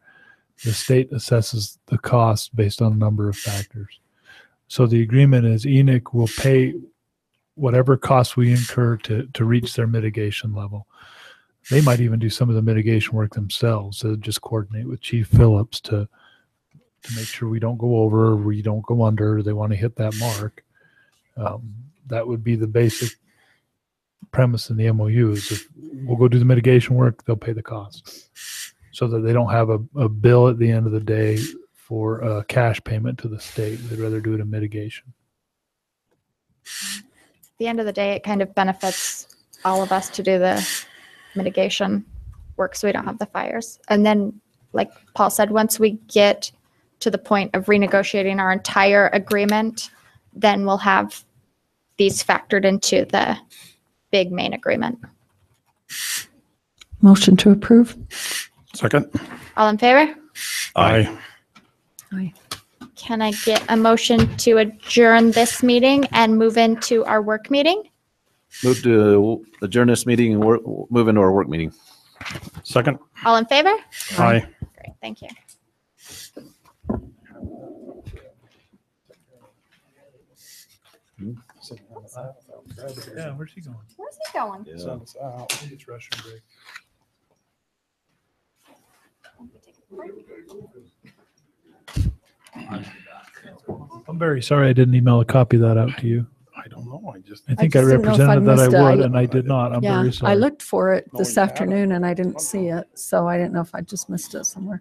Speaker 7: The state assesses the cost based on a number of factors. So the agreement is Enoch will pay whatever costs we incur to reach their mitigation level. They might even do some of the mitigation work themselves. So just coordinate with Chief Phillips to make sure we don't go over or we don't go under. They want to hit that mark. That would be the basic premise in the MOU is if we'll go do the mitigation work, they'll pay the cost so that they don't have a bill at the end of the day for a cash payment to the state. They'd rather do it in mitigation.
Speaker 3: At the end of the day, it kind of benefits all of us to do the mitigation work so we don't have the fires. And then, like Paul said, once we get to the point of renegotiating our entire agreement, then we'll have these factored into the big main agreement.
Speaker 6: Motion to approve.
Speaker 9: Second.
Speaker 3: All in favor?
Speaker 9: Aye.
Speaker 6: Aye.
Speaker 3: Can I get a motion to adjourn this meeting and move into our work meeting?
Speaker 1: Move to adjourn this meeting and move into our work meeting.
Speaker 9: Second.
Speaker 3: All in favor?
Speaker 9: Aye.
Speaker 3: Great, thank you.
Speaker 7: Yeah, where's he going?
Speaker 3: Where's he going?
Speaker 7: I think it's restroom break. I'm very sorry I didn't email a copy of that out to you. I think I
Speaker 6: just didn't know if I
Speaker 7: represented that I
Speaker 6: missed it.
Speaker 7: would, and I did not. I'm
Speaker 6: Yeah,
Speaker 7: very
Speaker 6: I
Speaker 7: sorry.
Speaker 6: looked for it
Speaker 9: No,
Speaker 6: this
Speaker 9: you haven't.
Speaker 6: afternoon and I didn't see it, so I didn't know if I just missed it somewhere.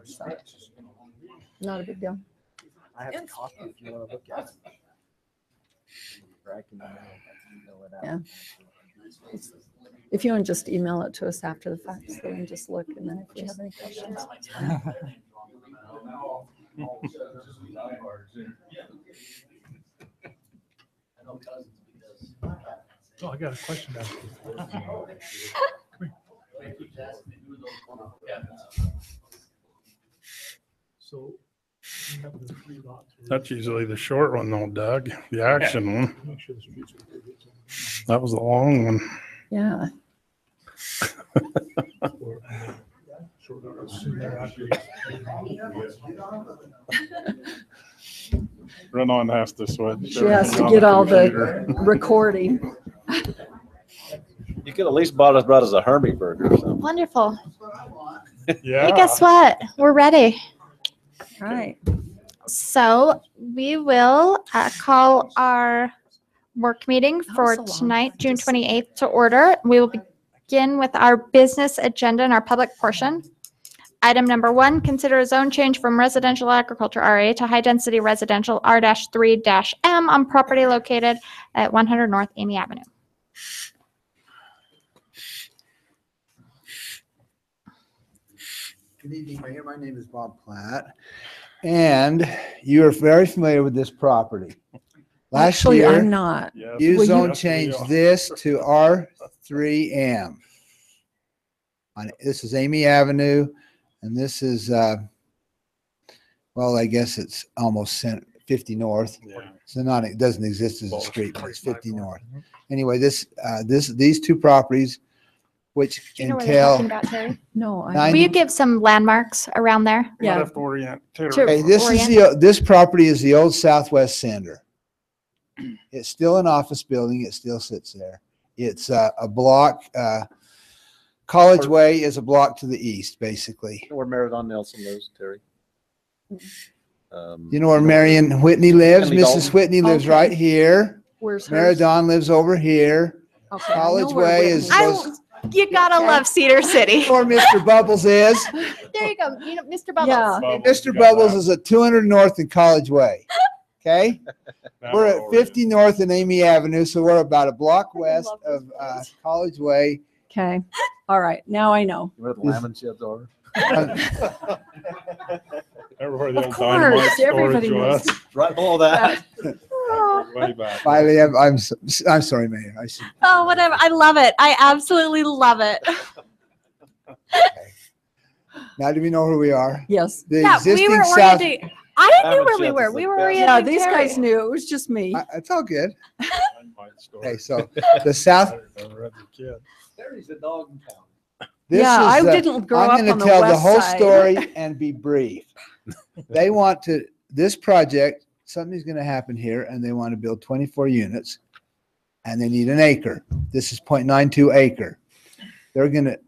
Speaker 6: So, not a big deal.
Speaker 17: I have a copy if you want to look at it.
Speaker 6: Yeah. If you want to just email it to us after the fact, so we can just look, and then if we have any questions. it's fine.
Speaker 7: Oh, I got a question to ask you. So. we have the 3 lots.
Speaker 9: That's usually the short one though, Doug, the action one. That was the long one.
Speaker 6: Yeah.
Speaker 9: Run on has to switch.
Speaker 6: She has to get all the recording.
Speaker 1: You could at least brought us a Hermie burger or something.
Speaker 3: Wonderful.
Speaker 9: Yeah.
Speaker 3: Hey, guess what? We're ready.
Speaker 6: All right.
Speaker 3: So we will call our work meeting for
Speaker 6: so long.
Speaker 3: tonight, June 28th, to order. We will begin with our business agenda and our public portion. Item number 1, consider a zone change from residential agriculture RA to high-density residential R-3-M on property located at 100 North Amy Avenue.
Speaker 2: Good evening, Mayor. My name is Bob Platt, and you are very familiar with this property. Last
Speaker 6: Actually,
Speaker 2: year,
Speaker 6: I'm not.
Speaker 2: you
Speaker 6: Will
Speaker 2: zone
Speaker 6: you-
Speaker 2: changed this to R3M. This is Amy Avenue, and this is, well, I guess it's almost 50 North. So not, it doesn't exist as a street, but it's 50 North. Anyway, these two properties, which
Speaker 3: Do you know where they're talking
Speaker 2: entail.
Speaker 3: about, Terry?
Speaker 6: No,
Speaker 3: Will you give some landmarks around there?
Speaker 9: Might have to orient.
Speaker 2: Okay, this property is the old Southwest Center. It's still an office building. It still sits there. It's a block. College Way is a block to the east, basically.
Speaker 1: Where Marathon Nelson lives, Terry.
Speaker 2: You know where Marion Whitney lives?
Speaker 1: Henley
Speaker 2: Mrs.
Speaker 1: Dalton.
Speaker 2: Whitney lives
Speaker 6: Okay.
Speaker 2: right here.
Speaker 6: Where's hers?
Speaker 2: Maradon lives over here.
Speaker 6: Okay, I know
Speaker 2: College
Speaker 6: where
Speaker 2: Way is.
Speaker 6: Whitney
Speaker 3: You gotta love Cedar City.
Speaker 2: Where Mr. Bubbles is.
Speaker 3: There you go. You know, Mr. Bubbles.
Speaker 6: Yeah.
Speaker 2: Mr. Bubbles is at 200 North and College Way. Okay? We're at 50 North and Amy Avenue, so we're about a block west of College Way.
Speaker 6: Okay. All right. Now I know.
Speaker 1: Where the lemon sheds are.
Speaker 9: Everywhere the
Speaker 6: Of
Speaker 9: old
Speaker 6: course,
Speaker 9: dynamite storage
Speaker 6: everybody
Speaker 9: was.
Speaker 6: knows.
Speaker 1: Right below that.
Speaker 9: Way back.
Speaker 2: Finally, I'm sorry, Mayor. I should.
Speaker 3: Oh, whatever. I love it. I absolutely love it.
Speaker 2: Now do we know where we are?
Speaker 6: Yes.
Speaker 2: The
Speaker 3: Yeah, we
Speaker 2: existing
Speaker 3: were
Speaker 2: south.
Speaker 3: orienting. I knew where we were. We were orienting.
Speaker 6: Yeah, these
Speaker 3: Terry.
Speaker 6: guys knew. It was just me.
Speaker 2: It's all good.
Speaker 9: Dynamite storage.
Speaker 2: Okay, so the south.
Speaker 9: I read the kid.
Speaker 1: Terry's a dog in town.
Speaker 2: This
Speaker 6: Yeah,
Speaker 2: is
Speaker 6: I didn't grow up
Speaker 2: I'm going
Speaker 6: on
Speaker 2: to
Speaker 6: the
Speaker 2: tell the
Speaker 6: west
Speaker 2: whole
Speaker 6: side.
Speaker 2: story and be brief. They want to, this project, something's going to happen here, and they want to build 24 units, and they need an acre. This is 0.92 acre. They're going to,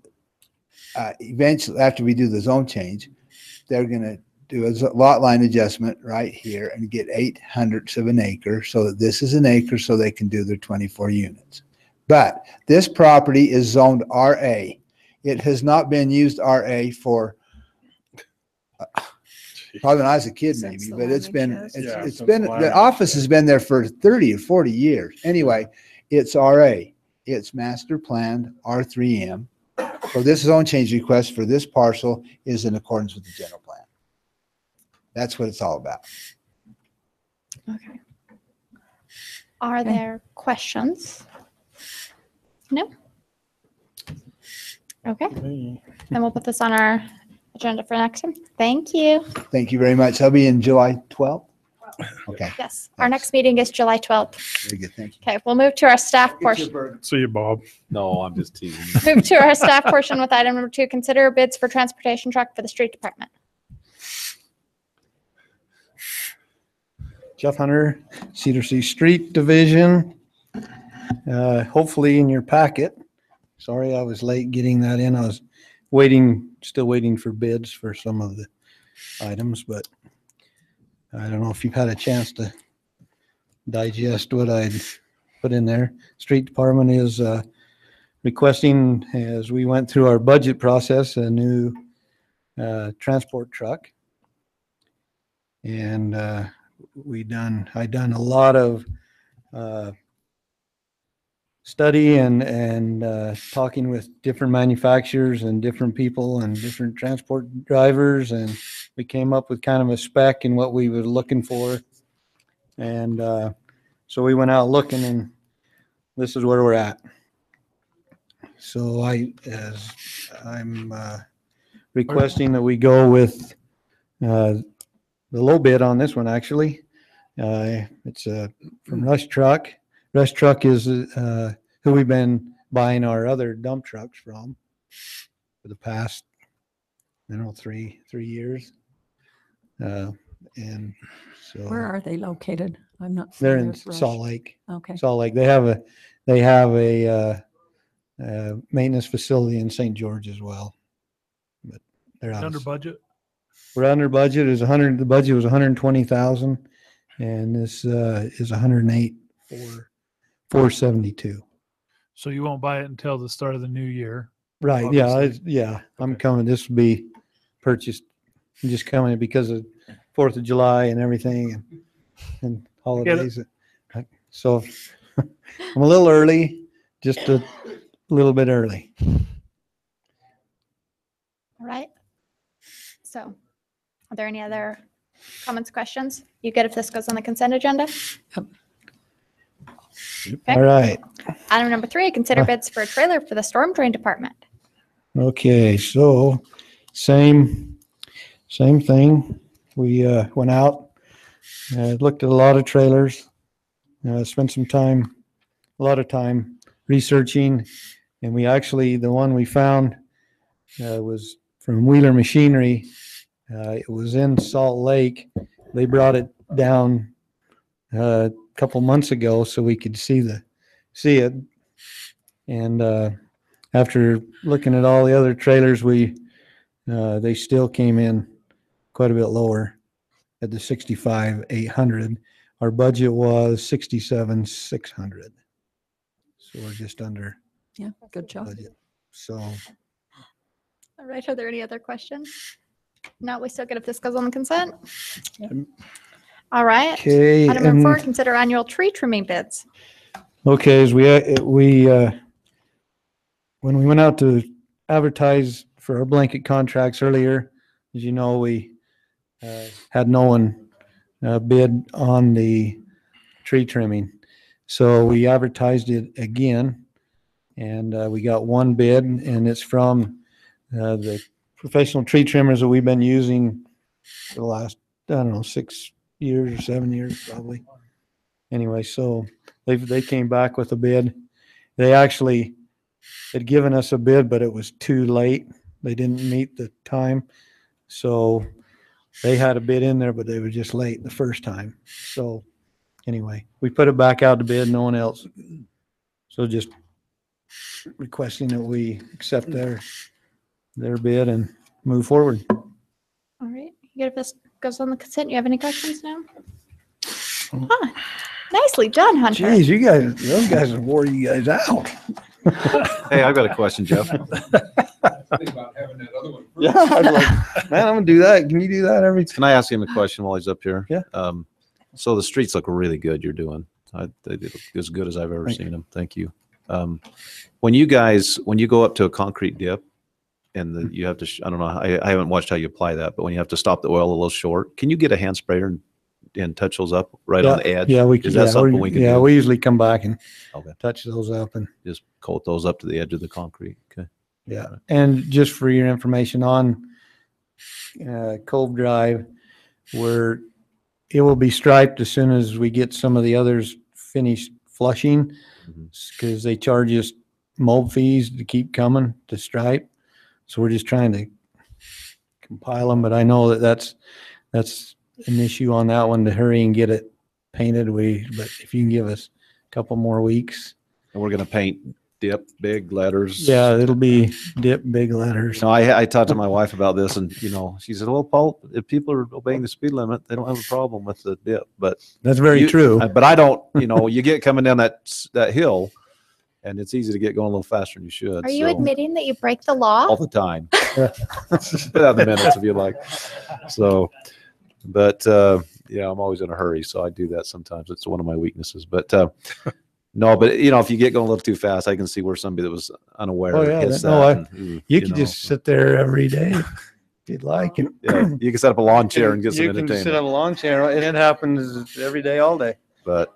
Speaker 2: eventually, after we do the zone change, they're going to do a lot line adjustment right here and get 0.08 of an acre, so that this is an acre, so they can do their 24 units. But this property is zoned RA. It has not been used RA for probably when I was a kid, maybe, but it's been,
Speaker 9: Yeah,
Speaker 2: it's
Speaker 9: since
Speaker 2: been,
Speaker 9: the
Speaker 2: the office has been there for 30 or 40 years. Anyway, it's RA. It's master planned R3M. So this zone change request for this parcel is in accordance with the general plan. That's what it's all about.
Speaker 3: Okay. Are there questions? No? Okay. Then we'll put this on our agenda for next time. Thank you.
Speaker 2: Thank you very much. I'll be in July 12th. Okay.
Speaker 3: Yes, our next meeting is July 12th.
Speaker 2: Very good. Thank you.
Speaker 3: Okay, we'll move to our staff portion.
Speaker 9: See you, Bob.
Speaker 1: No, I'm just teasing.
Speaker 3: Move to our staff portion with item number 2, consider bids for transportation truck for the street department.
Speaker 8: Jeff Hunter, Cedar City Street Division. Hopefully in your packet. Sorry, I was late getting that in. I was still waiting for bids for some of the items, but I don't know if you've had a chance to digest what I'd
Speaker 5: put in there. Street Department is requesting, as we went through our budget process, a new transport truck. And I done a lot of study and talking with different manufacturers and different people and different transport drivers, and we came up with kind of a spec and what we were looking for. And so we went out looking, and this is where we're at. So I'm requesting that we go with the low bid on this one, actually. It's from Rush Truck. Rush Truck is who we've been buying our other dump trucks from for the past, 3 years. And so
Speaker 6: Where are they located? I'm not.
Speaker 5: they're
Speaker 6: familiar
Speaker 5: in
Speaker 6: with Rush.
Speaker 5: Salt Lake.
Speaker 6: Okay.
Speaker 5: Salt Lake. They have a maintenance facility in St. George as well. But they're out
Speaker 7: Under
Speaker 5: of,
Speaker 7: budget?
Speaker 5: we're under budget. Is 100. The budget was 120,000, and this is 108 for 472.
Speaker 7: So you won't buy it until the start of the new year.
Speaker 5: Right.
Speaker 7: obviously.
Speaker 5: I'm coming. This will be purchased. I'm just coming because of 4th of July and everything and holidays. So I'm a little early, just a little bit early.
Speaker 3: All right. So are there any other comments, questions? You good if this goes on the consent agenda? Okay.
Speaker 5: All right.
Speaker 3: Item number 3, consider bids for a trailer for the storm drain department.
Speaker 5: Okay, so same thing. We went out, looked at a lot of trailers, spent a lot of time researching, and we actually, the one we found was from Wheeler Machinery. It was in Salt Lake. They brought it down a couple months ago so we could see it. And after looking at all the other trailers, they still came in quite a bit lower at the 65,800. Our budget was 67,600. So we're just under.
Speaker 6: Yeah, good job.
Speaker 5: Budget. So.
Speaker 3: All right. Are there any other questions? No, we still good if this goes on the consent? All right.
Speaker 5: Okay.
Speaker 3: Item number 4, consider annual tree trimming bids.
Speaker 5: Okay, as we when we went out to advertise for our blanket contracts earlier, as you know, we had no one bid on the tree trimming. So we advertised it again, and we got one bid, and it's from the professional tree trimmers that we've been using for the last, 6 years or 7 years probably. Anyway, so they came back with a bid. They actually had given us a bid, but it was too late. They didn't meet the time. So they had a bid in there, but they were just late the first time. So anyway, we put it back out to bid, no one else. So just requesting that we accept their bid and move forward.
Speaker 3: All right. You good if this goes on the consent? You have any questions now? Huh. Nicely done, Hunter.
Speaker 5: Jeez, those guys have wore you guys out.
Speaker 1: Hey, I've got a question, Jeff.
Speaker 5: Yeah, I was like, man, I'm gonna do that. Can you do that every time?
Speaker 1: Can I ask him a question while he's up here?
Speaker 5: Yeah.
Speaker 1: So the streets look really good you're doing. They look as good as I've ever seen them. Thank you. When you go up to a concrete dip and you have to, I don't know, I haven't watched how you apply that, but when you have to stop the oil a little short, can you get a hand sprayer and touch those up right on the edge?
Speaker 5: Yeah, we can.
Speaker 1: Is that something we can do?
Speaker 5: We usually come back and
Speaker 1: Okay.
Speaker 5: touch those up and
Speaker 1: just coat those up to the edge of the concrete. Okay.
Speaker 5: yeah. And just for your information on Cove Drive, where it will be striped as soon as we get some of the others finished flushing, because they charge us mold fees to keep coming to stripe. So we're just trying to compile them, but I know that's an issue on that one to hurry and get it painted. But if you can give us a couple more weeks.
Speaker 1: And we're going to paint dip big letters.
Speaker 5: Yeah, it'll be dip big letters.
Speaker 1: So I talked to my wife about this, and she said, "Well, Paul, if people are obeying the speed limit, they don't have a problem with the dip." But
Speaker 5: That's very true.
Speaker 1: But I don't. You get coming down that hill, and it's easy to get going a little faster than you should.
Speaker 3: Are you
Speaker 1: so,
Speaker 3: admitting that you break the law?
Speaker 1: all the time? Put out the minutes if you like. So, but yeah, I'm always in a hurry, so I do that sometimes. It's one of my weaknesses. But no, but if you get going a little too fast, I can see where somebody that was unaware hits that.
Speaker 5: You could just sit there every day if you'd like. And
Speaker 1: yeah, you can set up a lawn chair and get some
Speaker 8: You can
Speaker 1: entertainment.
Speaker 8: sit on a lawn chair, and it happens every day, all day.
Speaker 1: But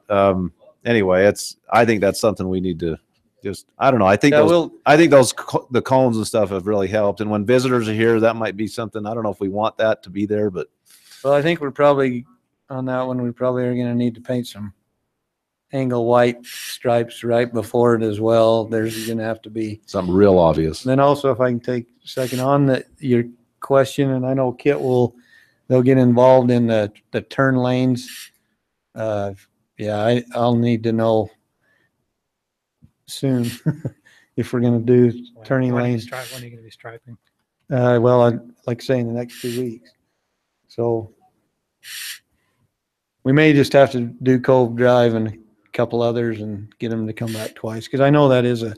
Speaker 1: anyway, I think that's something we need to just. I don't know. I think
Speaker 8: Yeah,
Speaker 1: the cones and stuff have really helped. And when visitors are here, that might be something. I don't know if we want that to be there, but
Speaker 8: Well, I think we're probably on that one. We probably are going to need to paint some angle white stripes right before it as well. There's going to have to be
Speaker 1: something real obvious.
Speaker 8: Then also, if I can take a second on your question, and I know Kit they'll get involved in the turn lanes. Yeah, I'll need to know soon if we're going to do turning lanes.
Speaker 18: When are you going to be striping?
Speaker 8: Well, I'd like to say in the next 2 weeks. So we may just have to do Cove Drive and a couple others and get them to come back twice, because I know that is a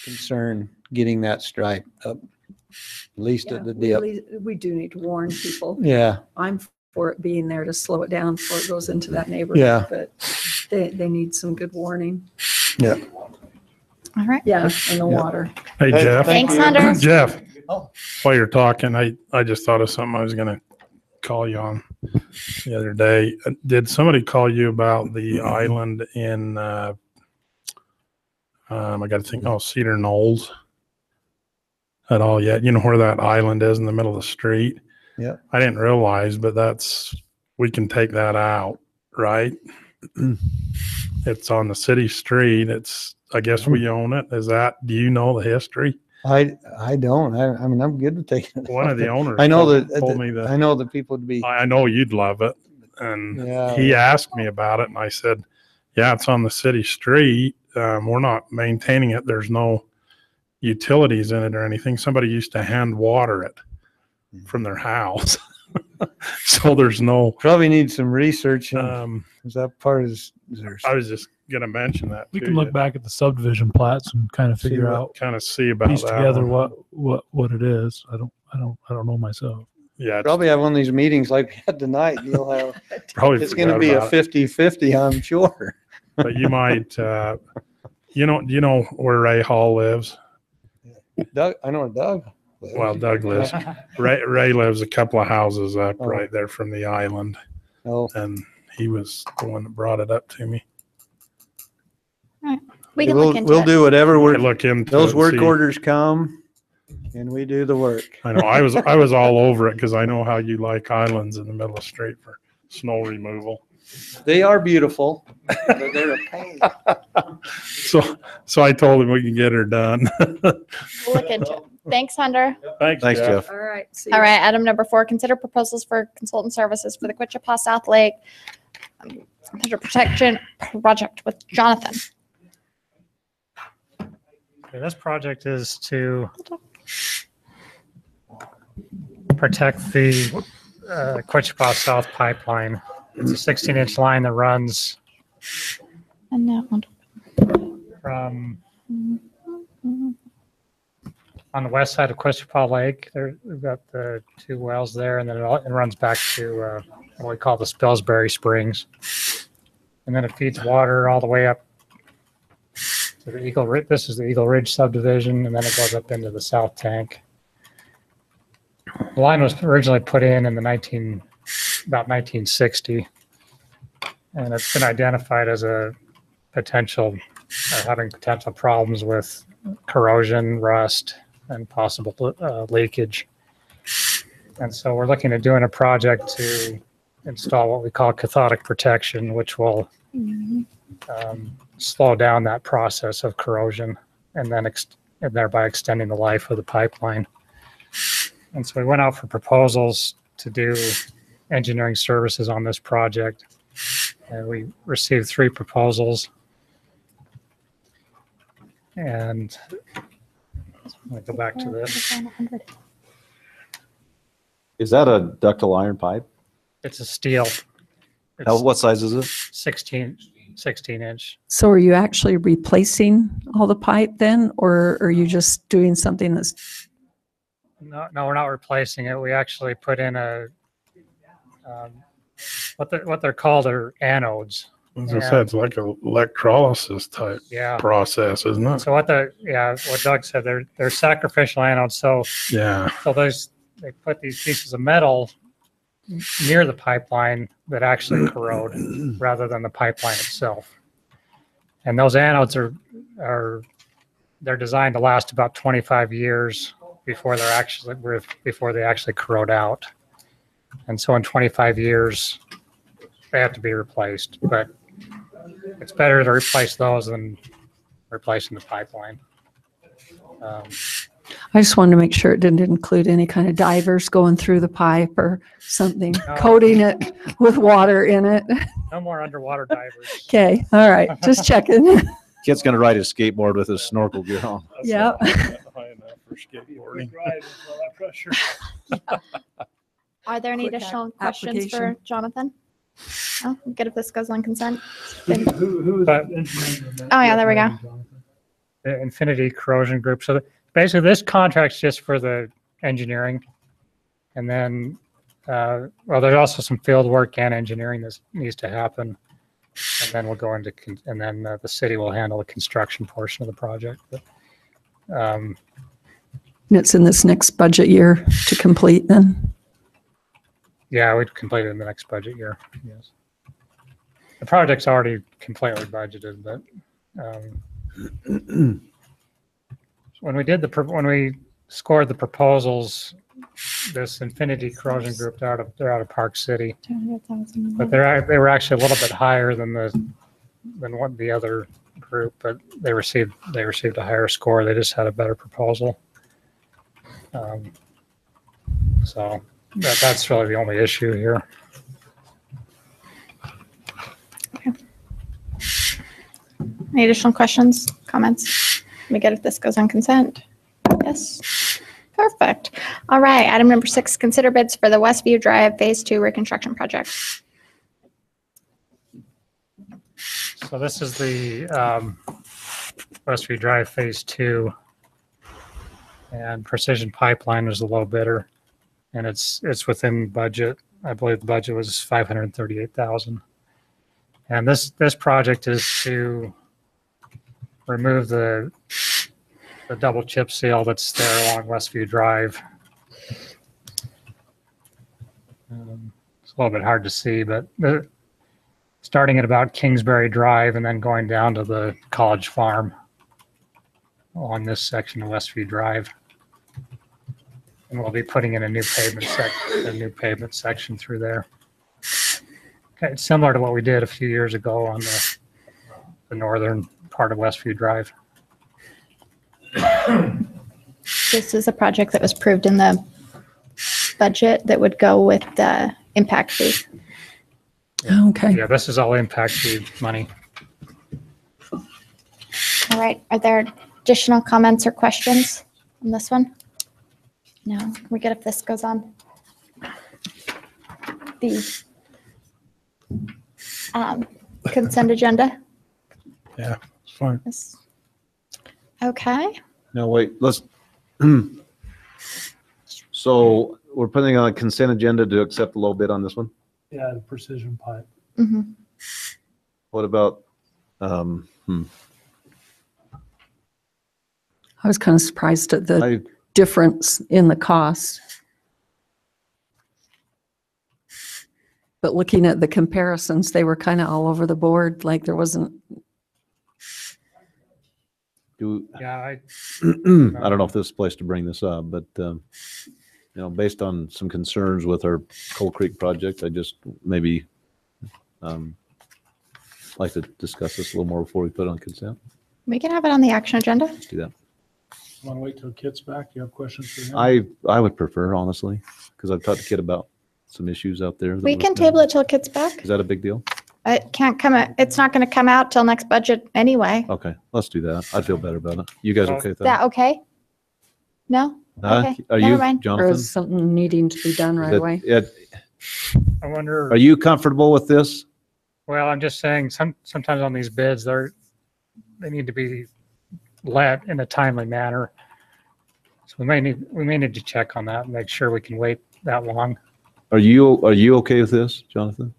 Speaker 8: concern, getting that stripe up, at least at the dip.
Speaker 6: We do need to warn people.
Speaker 8: Yeah.
Speaker 6: I'm for it being there to slow it down before it goes into that neighborhood.
Speaker 8: Yeah.
Speaker 6: But they need some good warning.
Speaker 8: Yeah.
Speaker 3: All right.
Speaker 6: Yeah, in the
Speaker 8: Yeah.
Speaker 6: water.
Speaker 9: Hey, Jeff.
Speaker 3: Thanks, Hunter.
Speaker 9: Jeff, while you're talking, I just thought of something I was going to call you on the other day. Did somebody call you about the island in, I got to think, Cedar Knolls at all yet? You know where that island is in the middle of the street?
Speaker 8: Yeah.
Speaker 9: I didn't realize, but we can take that out, right? It's on the city street. I guess we own it. Do you know the history?
Speaker 8: I don't. I mean, I'm good with taking it.
Speaker 9: One of the owners
Speaker 8: I know
Speaker 9: told me that.
Speaker 8: I know that people would be.
Speaker 9: I know you'd love it. And
Speaker 8: Yeah.
Speaker 9: he asked me about it, and I said, yeah, it's on the city street. We're not maintaining it. There's no utilities in it or anything. Somebody used to hand water it from their house. So there's no.
Speaker 8: Probably need some research. Is that part of theirs?
Speaker 9: I was just going to mention that.
Speaker 7: We
Speaker 9: to
Speaker 7: can look
Speaker 9: you.
Speaker 7: back at the subdivision plats and kind of figure out,
Speaker 9: see about
Speaker 7: piece
Speaker 9: that
Speaker 7: together
Speaker 9: one.
Speaker 7: what it is. I don't know myself.
Speaker 9: Yeah.
Speaker 8: Probably have one of these meetings like we had tonight. You'll have.
Speaker 9: Probably
Speaker 8: It's going to
Speaker 9: forgot
Speaker 8: be a
Speaker 9: about it.
Speaker 8: 50-50, I'm sure.
Speaker 9: But you might, do you know where Ray Hall lives?
Speaker 8: Doug, I know where Doug lives.
Speaker 9: Well, Doug lives. Ray lives a couple of houses up right there from the island.
Speaker 8: Oh.
Speaker 9: And he was the one that brought it up to me.
Speaker 3: We can
Speaker 8: we'll,
Speaker 3: look into
Speaker 8: we'll
Speaker 3: it.
Speaker 8: do whatever
Speaker 9: Look into
Speaker 8: those
Speaker 9: it and
Speaker 8: work
Speaker 9: see.
Speaker 8: orders come, and we do the work.
Speaker 9: I know. I was all over it because I know how you like islands in the middle of the street for snow removal.
Speaker 8: They are beautiful, but they're a pain.
Speaker 9: So I told him we can get her done.
Speaker 3: We'll look into it. Thanks, Hunter.
Speaker 9: Thanks, Jeff.
Speaker 6: All right. See
Speaker 3: All
Speaker 6: you.
Speaker 3: right, item number 4, consider proposals for consultant services for the Wichita South Lake Hydro Protection Project with Jonathan.
Speaker 4: Okay, this project is to protect the Wichita South pipeline. It's a 16-inch line that runs
Speaker 3: And that one.
Speaker 4: from on the west side of Wichita Lake. We've got the 2 wells there, and then it runs back to what we call the Spilsbury Springs. And then it feeds water all the way up to the Eagle Ridge. This is the Eagle Ridge subdivision, and then it goes up into the south tank. The line was originally put in the about 1960, and it's been identified as a potential, having potential problems with corrosion, rust, and possible leakage. And so we're looking at doing a project to install what we call cathodic protection, which will slow down that process of corrosion and then and thereby extending the life of the pipeline. And so we went out for proposals to do engineering services on this project, and we received 3 proposals. And let me go back to this.
Speaker 1: Is that a ductile iron pipe?
Speaker 4: It's a steel.
Speaker 1: What size is it?
Speaker 4: 16 inch.
Speaker 6: So are you actually replacing all the pipe then, or are you just doing something that's,
Speaker 4: No, we're not replacing it. We actually put in what they're called are anodes.
Speaker 9: As I said, it's like an electrolysis type
Speaker 4: Yeah.
Speaker 9: process, isn't it?
Speaker 4: So what Doug said, they're sacrificial anodes. So
Speaker 9: Yeah.
Speaker 4: So they put these pieces of metal near the pipeline that actually corrode rather than the pipeline itself. And those anodes they're designed to last about 25 years before they actually corrode out. And so in 25 years, they have to be replaced. But it's better to replace those than replacing the pipeline.
Speaker 6: I just wanted to make sure it didn't include any kind of divers going through the pipe or something,
Speaker 4: No.
Speaker 6: coating it with water in it.
Speaker 4: No more underwater divers.
Speaker 6: Okay, all right, just checking.
Speaker 1: Kid's gonna ride his skateboard with his snorkel gear on.
Speaker 6: Yep.
Speaker 9: High enough for skateboarding.
Speaker 3: Are there any
Speaker 6: Quick
Speaker 3: additional questions for
Speaker 6: application.
Speaker 3: Jonathan? Oh, good if this goes on consent.
Speaker 4: Who is
Speaker 3: Oh, yeah, there we go.
Speaker 4: The Infinity Corrosion Group. So basically, this contract's just for the engineering. And then, well, there's also some field work and engineering that needs to happen. And then we'll go into, and then the city will handle the construction portion of the project. But,
Speaker 6: And it's in this next budget year to complete then?
Speaker 4: yeah, we'd complete it in the next budget year. Yes. The project's already completely budgeted, but when we scored the proposals, this Infinity Corrosion Group, they're out of Park City, but they were actually a little bit higher than what the other group, but they received a higher score. They just had a better proposal. So that's really the only issue here.
Speaker 3: Any additional questions, comments? Let me get if this goes on consent. Yes. Perfect. All right. Item number 6, consider bids for the Westview Drive Phase 2 reconstruction project.
Speaker 4: So this is the Westview Drive Phase 2, and Precision Pipeline was the low bidder, and it's within budget. I believe the budget was $538,000. And this project is to remove the double chip seal that's there along Westview Drive. It's a little bit hard to see, but starting at about Kingsbury Drive and then going down to the College Farm along this section of Westview Drive. And we'll be putting in a new pavement section through there. Okay, it's similar to what we did a few years ago on the northern part of Westview Drive.
Speaker 3: This is a project that was approved in the budget that would go with the impact fee.
Speaker 6: Okay.
Speaker 4: Yeah, this is all impact fee money.
Speaker 3: All right. Are there additional comments or questions on this one? No. Can we get if this goes on? The consent agenda?
Speaker 9: Yeah, it's fine.
Speaker 3: Yes. Okay.
Speaker 1: No, wait, let's, so we're putting on a consent agenda to accept the low bid on this one?
Speaker 7: Yeah, the precision pipe.
Speaker 3: Mm-hmm.
Speaker 1: What about,
Speaker 6: I was kind of surprised at the difference in the cost. But looking at the comparisons, they were kind of all over the board, like there wasn't.
Speaker 4: Yeah,
Speaker 1: I don't know if this is a place to bring this up, but, based on some concerns with our Coal Creek project, I just maybe like to discuss this a little more before we put it on consent.
Speaker 3: We can have it on the action agenda.
Speaker 1: Let's do that.
Speaker 7: Want to wait till Kit's back? Do you have questions for him?
Speaker 1: I would prefer, honestly, because I've talked to Kid about some issues out there.
Speaker 3: We can table it till Kit's back.
Speaker 1: Is that a big deal?
Speaker 3: It can't come, it's not going to come out till next budget anyway.
Speaker 1: Okay, let's do that. I'd feel better about it. You guys okay with
Speaker 3: Is that
Speaker 1: that?
Speaker 3: okay? No? Okay,
Speaker 1: Are
Speaker 3: never
Speaker 1: you,
Speaker 3: mind.
Speaker 6: Or
Speaker 1: Jonathan?
Speaker 6: is something needing to be done right away?
Speaker 4: I wonder.
Speaker 1: Are you comfortable with this?
Speaker 4: Well, I'm just saying, sometimes on these bids, they need to be let in a timely manner. So we may need to check on that and make sure we can wait that long.
Speaker 1: Are you okay with this, Jonathan?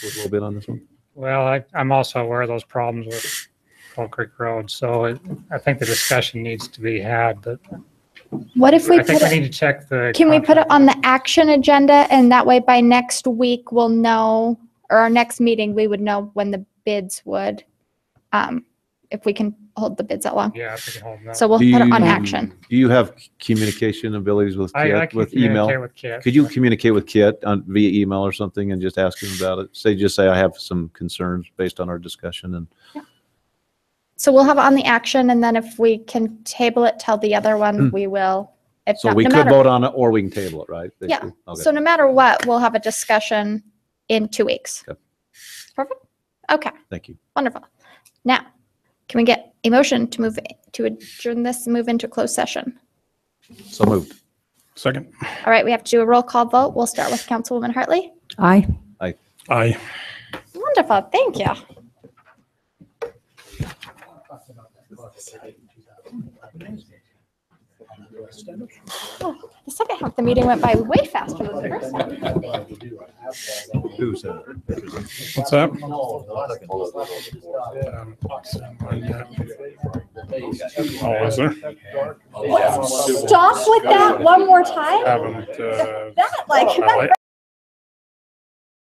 Speaker 1: A little bit on this one?
Speaker 4: Well, I'm also aware of those problems with Coal Creek Road, so I think the discussion needs to be had, but
Speaker 3: What if we
Speaker 4: I think
Speaker 3: put
Speaker 4: we need
Speaker 3: it,
Speaker 4: to check the.
Speaker 3: can we put it on the action agenda and that way by next week we'll know, or our next meeting, we would know when the bids would, if we can hold the bids that long.
Speaker 4: Yeah, if we can hold them.
Speaker 3: So we'll put it on action.
Speaker 1: Do you have communication abilities with
Speaker 4: I
Speaker 1: Kit,
Speaker 4: can
Speaker 1: with email?
Speaker 4: communicate with Kit.
Speaker 1: Could you communicate with Kit via email or something and just ask him about it? Just say I have some concerns based on our discussion and.
Speaker 3: So we'll have it on the action and then if we can table it till the other one, we will. If
Speaker 1: So
Speaker 3: not,
Speaker 1: we
Speaker 3: no
Speaker 1: could
Speaker 3: matter-
Speaker 1: vote on it or we can table it, right?
Speaker 3: Yeah.
Speaker 1: Basically? Okay.
Speaker 3: So no matter what, we'll have a discussion in 2 weeks.
Speaker 1: Okay.
Speaker 3: Perfect. Okay.
Speaker 1: Thank you.
Speaker 3: Wonderful. Now, can we get a motion to adjourn this and move into closed session?
Speaker 1: So moved.
Speaker 9: Second.
Speaker 3: All right, we have to do a roll call vote. We'll start with Councilwoman Hartley.
Speaker 6: Aye.
Speaker 9: Aye.
Speaker 3: Wonderful. Thank you. Oh, the second half of the meeting went by way faster than the first one.
Speaker 1: Who's that?
Speaker 9: What's that? Oh, is there?
Speaker 3: Stop with that one more time.
Speaker 9: Haven't,
Speaker 3: That like.
Speaker 9: I like-